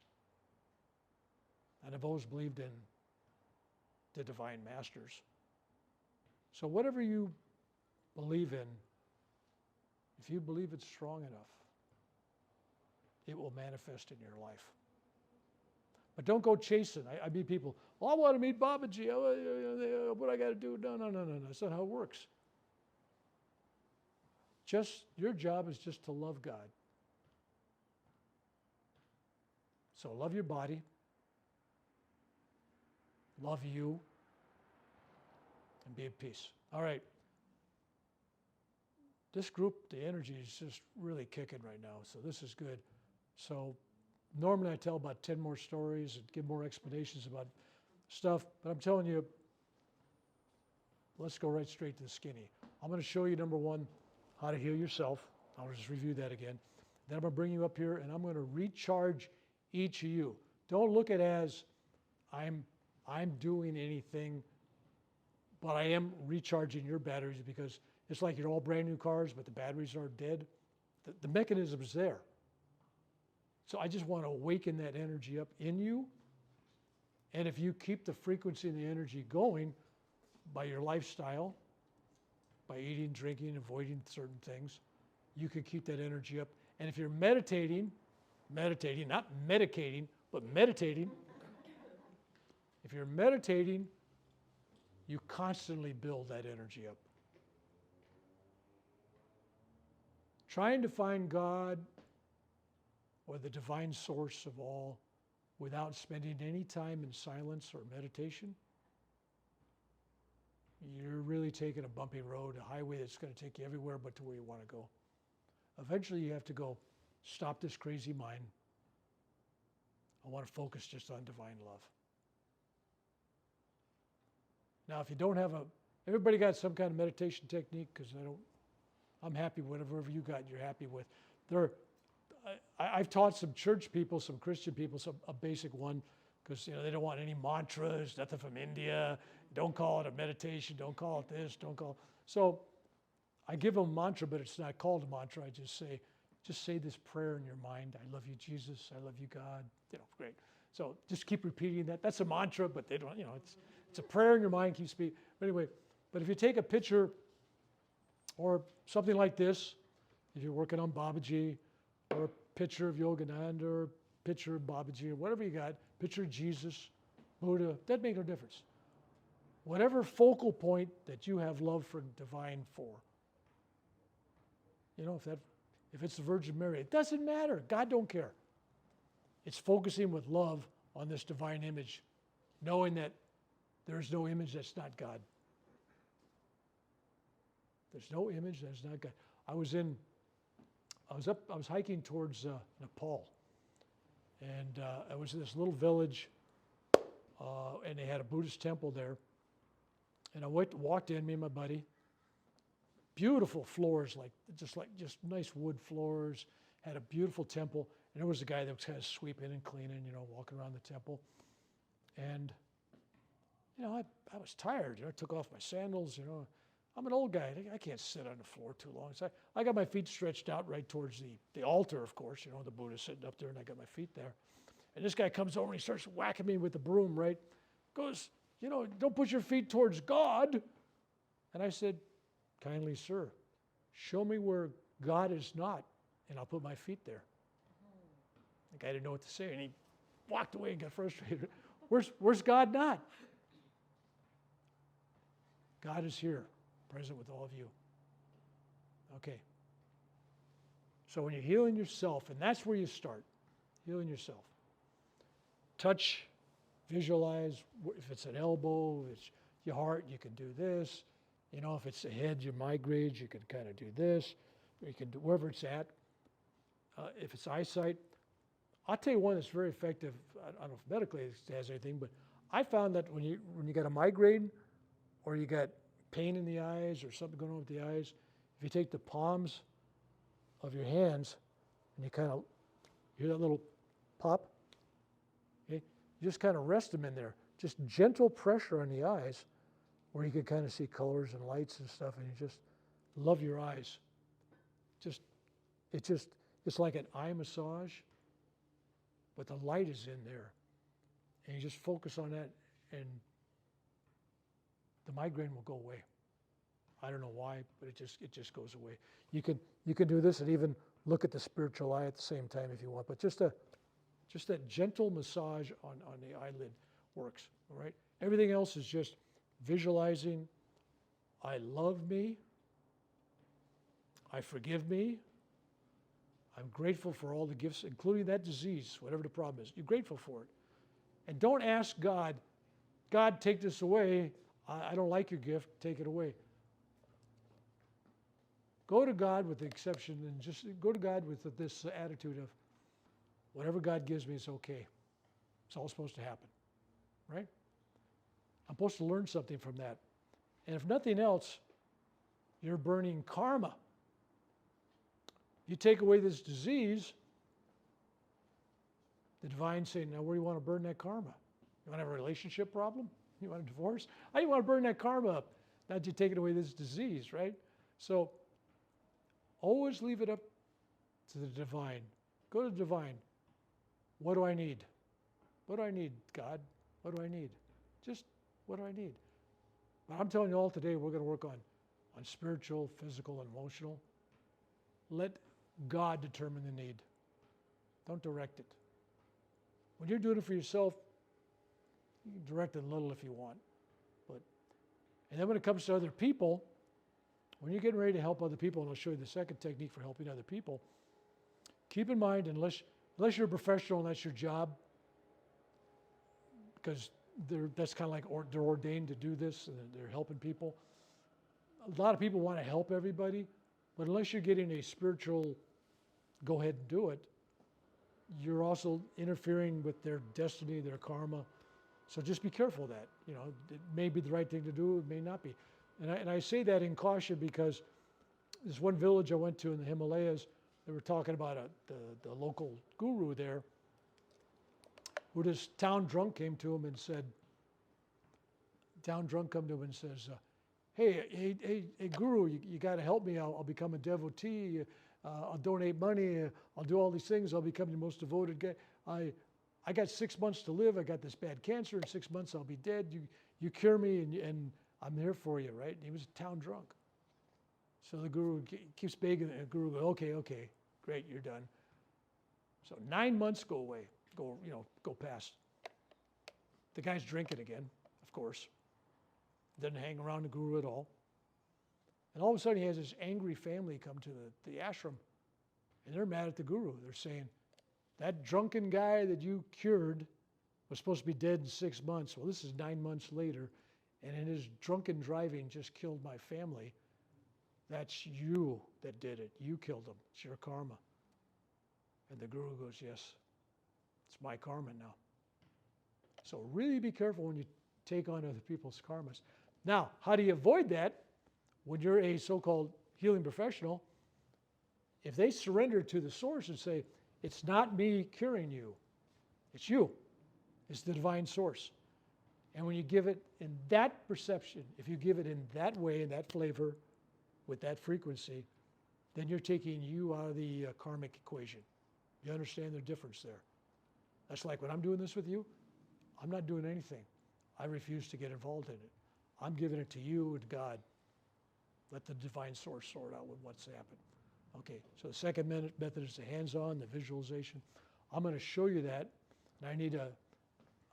And I've always believed in the divine masters. So whatever you believe in, if you believe it's strong enough, it will manifest in your life. But don't go chasing. I meet people, I want to meet Babaji. What I got to do? No. That's not how it works. Your job is just to love God. So love your body. Love you. And be at peace. All right. This group, the energy is just really kicking right now. So this is good. So normally I tell about 10 more stories and give more explanations about stuff, but I'm telling you, let's go right straight to the skinny. I'm going to show you, number one, how to heal yourself. I'll just review that again. Then I'm going to bring you up here, and I'm going to recharge each of you. Don't look at it as I'm doing anything, but I am recharging your batteries, because it's like you're all brand new cars, but the batteries are dead. The mechanism is there. So I just want to awaken that energy up in you. And if you keep the frequency and the energy going by your lifestyle, by eating, drinking, avoiding certain things, you can keep that energy up. And if you're meditating, not medicating, but meditating, if you're meditating, you constantly build that energy up. Trying to find God or the divine source of all without spending any time in silence or meditation, you're really taking a bumpy road, a highway that's going to take you everywhere but to where you want to go. Eventually you have to go, stop this crazy mind. I want to focus just on divine love. Now, if you don't have everybody got some kind of meditation technique, because I'm happy with whatever you got you're happy with. I've taught some church people, some Christian people, a basic one, because they don't want any mantras, nothing from India. Don't call it a meditation. Don't call it this. Don't call. So I give them a mantra, but it's not called a mantra. I just say this prayer in your mind. I love you, Jesus. I love you, God. Great. So just keep repeating that. That's a mantra, but they don't. It's a prayer in your mind. Keep speaking. But anyway, but if you take a picture or something like this, if you're working on Babaji, or a picture of Yogananda, or a picture of Babaji, or whatever you got, picture of Jesus, Buddha, doesn't make no difference. Whatever focal point that you have love for divine for. If it's the Virgin Mary, it doesn't matter. God don't care. It's focusing with love on this divine image, knowing that there's no image that's not God. There's no image that's not God. I was hiking towards Nepal, and I was in this little village, and they had a Buddhist temple there. And I walked in, me and my buddy. Beautiful floors, just nice wood floors. Had a beautiful temple, and there was a guy that was kind of sweeping and cleaning, walking around the temple. And I was tired. I took off my sandals. I'm an old guy. I can't sit on the floor too long. So I got my feet stretched out right towards the altar, of course. The Buddha's sitting up there, and I got my feet there. And this guy comes over and he starts whacking me with the broom, right? Goes, don't put your feet towards God. And I said, kindly, sir, show me where God is not, and I'll put my feet there. The guy didn't know what to say, and he walked away and got frustrated. Where's God not? God is here, present with all of you. Okay. So when you're healing yourself, and that's where you start, healing yourself. Touch, visualize. If it's an elbow, if it's your heart, you can do this. If it's the head, your migraines, you can kind of do this. You can do wherever it's at. If it's eyesight, I'll tell you one that's very effective. I don't know if medically it has anything, but I found that when you got a migraine, or you got pain in the eyes, or something going on with the eyes, if you take the palms of your hands and you kind of hear that little pop, okay, you just kind of rest them in there. Just gentle pressure on the eyes, where you can kind of see colors and lights and stuff, and you just love your eyes. It's like an eye massage, but the light is in there. And you just focus on that, and the migraine will go away. I don't know why, but it just goes away. You can do this and even look at the spiritual eye at the same time if you want, but just that gentle massage on the eyelid works, all right? Everything else is just visualizing, I love me, I forgive me, I'm grateful for all the gifts, including that disease, whatever the problem is. You're grateful for it. And don't ask God, take this away. I don't like your gift, take it away. Go to God with the exception, and just go to God with this attitude of, whatever God gives me is okay. It's all supposed to happen, right? I'm supposed to learn something from that. And if nothing else, you're burning karma. You take away this disease, the divine saying, now where do you want to burn that karma? You want to have a relationship problem? You want a divorce? How do you want to burn that karma up? Not you taking away this disease, right? So always leave it up to the divine. Go to the divine. What do I need? What do I need, God? What do I need? Just what do I need? But I'm telling you all today, we're going to work on spiritual, physical, and emotional. Let God determine the need. Don't direct it. When you're doing it for yourself, you can direct it a little if you want. And then when it comes to other people, when you're getting ready to help other people, and I'll show you the second technique for helping other people, keep in mind, unless you're a professional and that's your job, because that's kind of like they're ordained to do this, and they're helping people. A lot of people want to help everybody, but unless you're getting a spiritual, go ahead and do it, you're also interfering with their destiny, their karma. So just be careful of that. You know, it may be the right thing to do, it may not be. And I say that in caution because this one village I went to in the Himalayas, they were talking about the local guru there, who this town drunk came to him and said, says, hey, guru, you got to help me. I'll become a devotee. I'll donate money. I'll do all these things. I'll become the most devoted guy. I got 6 months to live. I got this bad cancer. In 6 months, I'll be dead. You cure me, and I'm here for you, right? And he was a town drunk. So the guru keeps begging. The guru goes, okay, great, you're done. So 9 months go past. The guy's drinking again, of course. Doesn't hang around the guru at all. And all of a sudden, he has this angry family come to the ashram, and they're mad at the guru. They're saying, that drunken guy that you cured was supposed to be dead in 6 months. Well, this is 9 months later, and in his drunken driving just killed my family. That's you that did it. You killed him. It's your karma. And the guru goes, yes, it's my karma now. So really be careful when you take on other people's karmas. Now, how do you avoid that? When you're a so-called healing professional, if they surrender to the source and say, it's not me curing you, it's you, it's the divine source. And when you give it in that perception, if you give it in that way, in that flavor, with that frequency, then you're taking you out of the karmic equation. You understand the difference there? That's like when I'm doing this with you, I'm not doing anything. I refuse to get involved in it. I'm giving it to you and God. Let the divine source sort out with what's happened. Okay, so the second method is the hands-on, the visualization. I'm going to show you that, and I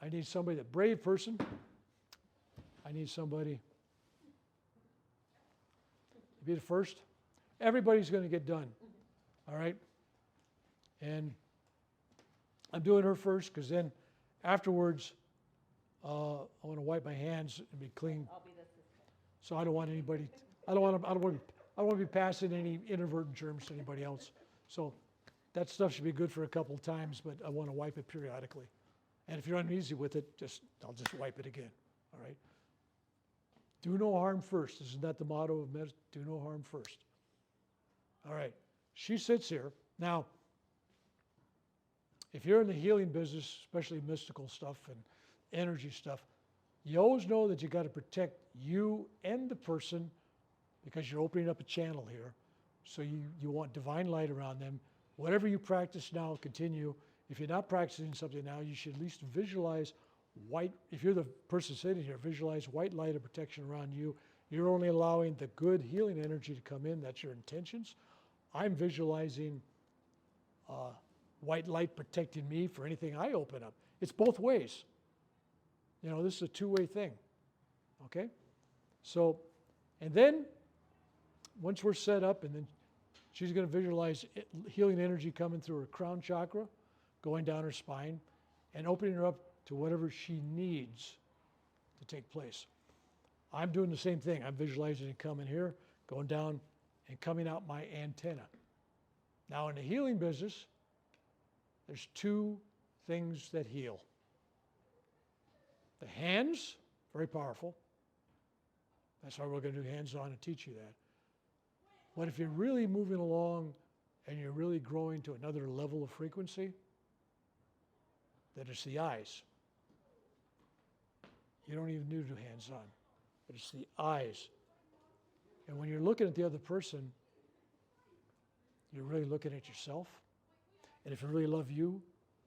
need somebody, that brave person. I need somebody to be the first. Everybody's going to get done, all right? And I'm doing her first because then afterwards, I want to wipe my hands and be clean. I'll be the assistant. So I don't want anybody. I don't want to be passing any inadvertent germs to anybody else. So that stuff should be good for a couple of times, but I want to wipe it periodically. And if you're uneasy with it, I'll just wipe it again. All right. Do no harm first. Isn't that the motto of medicine? Do no harm first. All right. She sits here now. If you're in the healing business, especially mystical stuff and energy stuff, you always know that you got to protect you and the person because you're opening up a channel here. So you want divine light around them. Whatever you practice now, continue. If you're not practicing something now, you should at least visualize white. If you're the person sitting here, visualize white light of protection around you. You're only allowing the good healing energy to come in. That's your intentions. I'm visualizing white light protecting me for anything I open up. It's both ways. You know, this is a two-way thing. Okay? So, and then once we're set up, and then she's going to visualize healing energy coming through her crown chakra, going down her spine, and opening her up to whatever she needs to take place. I'm doing the same thing. I'm visualizing it coming here, going down, and coming out my antenna. Now, in the healing business, there's two things that heal. The hands, very powerful. That's why we're going to do hands-on and teach you that. But if you're really moving along and you're really growing to another level of frequency, then it's the eyes. You don't even need to do hands-on, but it's the eyes. And when you're looking at the other person, you're really looking at yourself. And if you really love you,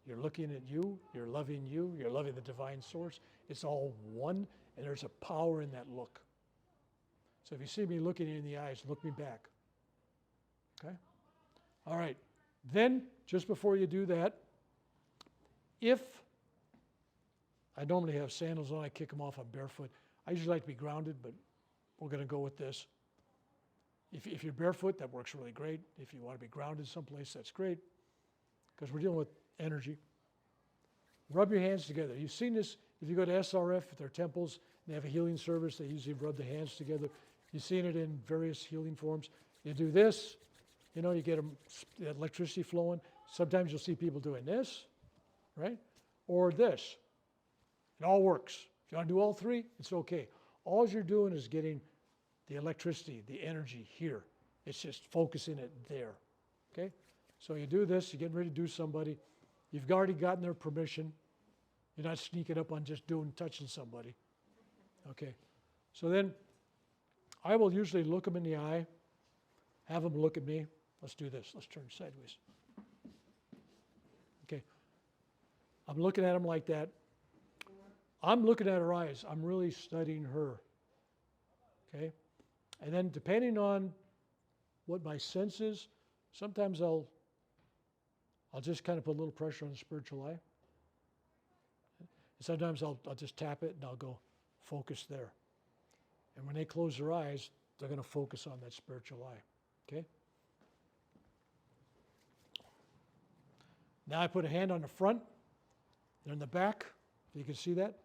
you're looking at you, you're loving the divine source. It's all one, and there's a power in that look. So if you see me looking you in the eyes, look me back. Okay? All right. Then, just before you do that, if I normally have sandals on, I kick them off, I'm barefoot. I usually like to be grounded, but we're going to go with this. If you're barefoot, that works really great. If you want to be grounded someplace, that's great, because we're dealing with energy. Rub your hands together. You've seen this, if you go to SRF at their temples, they have a healing service, they usually rub the hands together. You've seen it in various healing forms. You do this, you know, you get electricity flowing. Sometimes you'll see people doing this, right? Or this. It all works. If you want to do all three, it's okay. All you're doing is getting the electricity, the energy here. It's just focusing it there, okay? So you do this, you're getting ready to do somebody. You've already gotten their permission. You're not sneaking up on just touching somebody, okay? So then I will usually look them in the eye, have them look at me. Let's do this. Let's turn sideways. Okay. I'm looking at them like that. I'm looking at her eyes. I'm really studying her. Okay? And then depending on what my sense is, sometimes I'll just kind of put a little pressure on the spiritual eye. And sometimes I'll just tap it and I'll go, focus there. And when they close their eyes, they're going to focus on that spiritual eye. Okay? Now I put a hand on the front and on the back. You can see that.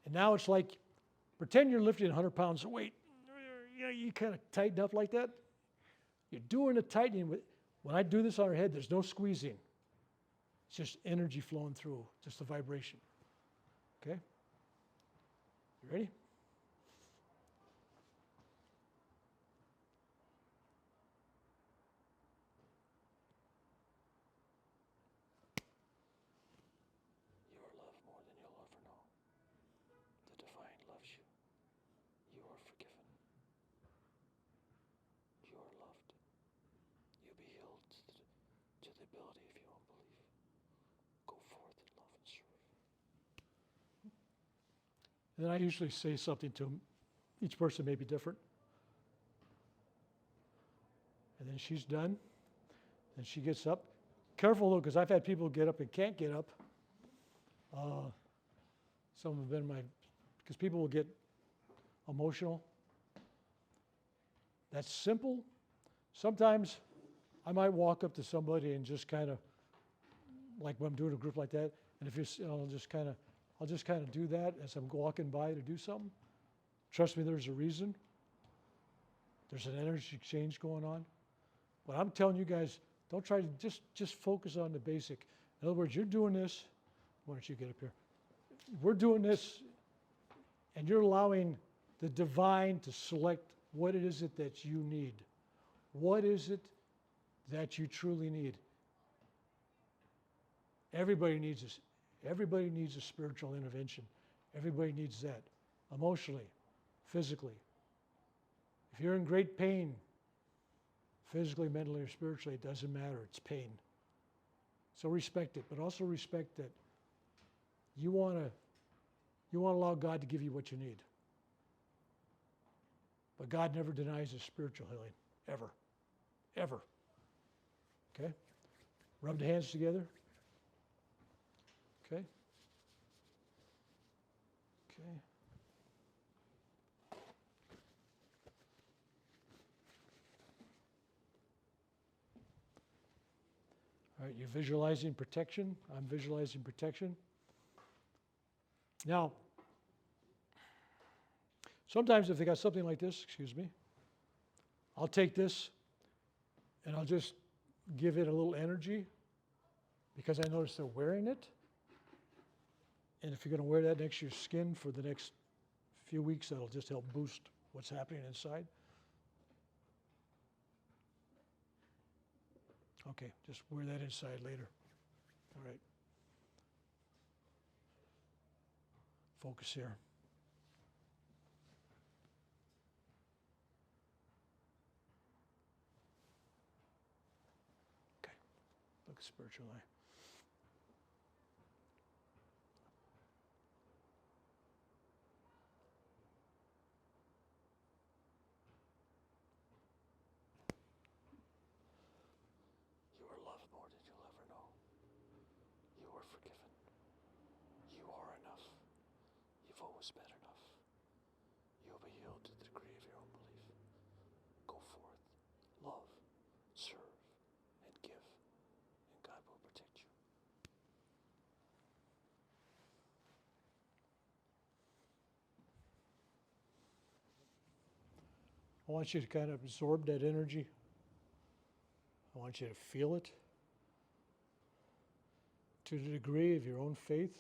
And now it's like, pretend you're lifting 100 pounds of weight. You know, you kind of tighten up like that. You're doing a tightening. When I do this on her head, there's no squeezing. It's just energy flowing through, just a vibration. Okay? You ready? And then I usually say something to them. Each person may be different. And then she's done. And she gets up. Careful though, because I've had people get up and can't get up. Some have been because people will get emotional. That's simple. Sometimes I might walk up to somebody and just kind of, like when I'm doing a group like that, and if you're, I'll just kind of do that as I'm walking by to do something. Trust me, there's a reason. There's an energy exchange going on. But I'm telling you guys, don't try to just focus on the basic. In other words, you're doing this. Why don't you get up here? We're doing this, and you're allowing the divine to select what it is that you need. What is it that you truly need? Everybody needs this. Everybody needs a spiritual intervention. Everybody needs that, emotionally, physically. If you're in great pain, physically, mentally, or spiritually, it doesn't matter. It's pain. So respect it, but also respect that you want to allow God to give you what you need. But God never denies us spiritual healing, ever, ever. Okay? Rub the hands together. Okay? Okay. All right, you're visualizing protection. I'm visualizing protection. Now, sometimes if they got something like this, excuse me, I'll take this and I'll just give it a little energy because I notice they're wearing it. And if you're going to wear that next to your skin for the next few weeks, that'll just help boost what's happening inside? Okay, just wear that inside later. All right. Focus here. Okay, look at spiritual eye. You are loved more than you'll ever know. You are forgiven. You are enough. You've always been enough. You'll be healed to the degree of your own belief. Go forth, love, serve, and give, and God will protect you. I want you to kind of absorb that energy. I want you to feel it to the degree of your own faith,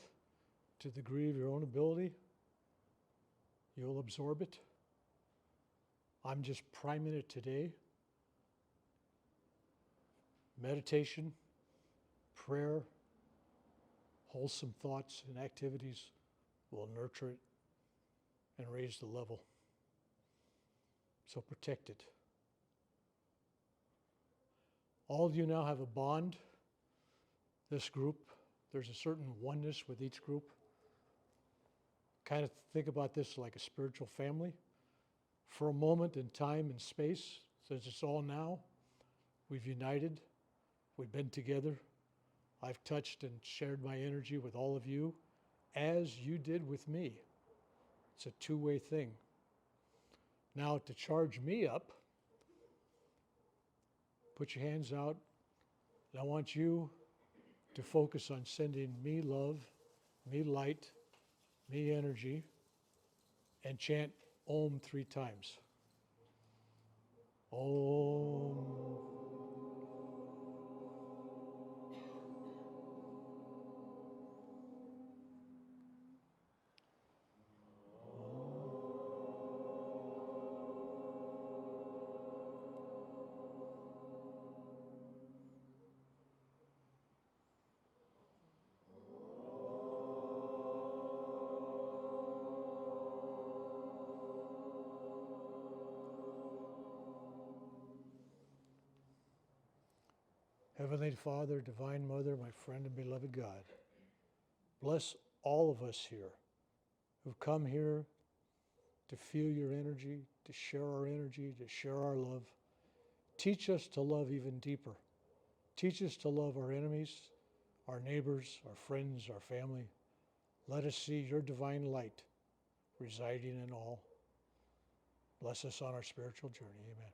to the degree of your own ability. You'll absorb it. I'm just priming it today. Meditation, prayer, wholesome thoughts and activities will nurture it and raise the level. So protect it. All of you now have a bond. This group, there's a certain oneness with each group. Kind of think about this like a spiritual family. For a moment in time and space, since it's all now, we've united, we've been together. I've touched and shared my energy with all of you, as you did with me. It's a two-way thing. Now, to charge me up, put your hands out, and I want you to focus on sending me love, me light, me energy, and chant Om 3 times. Om. Heavenly Father, Divine Mother, my friend and beloved God, bless all of us here who've come here to feel your energy, to share our energy, to share our love. Teach us to love even deeper. Teach us to love our enemies, our neighbors, our friends, our family. Let us see your divine light residing in all. Bless us on our spiritual journey. Amen.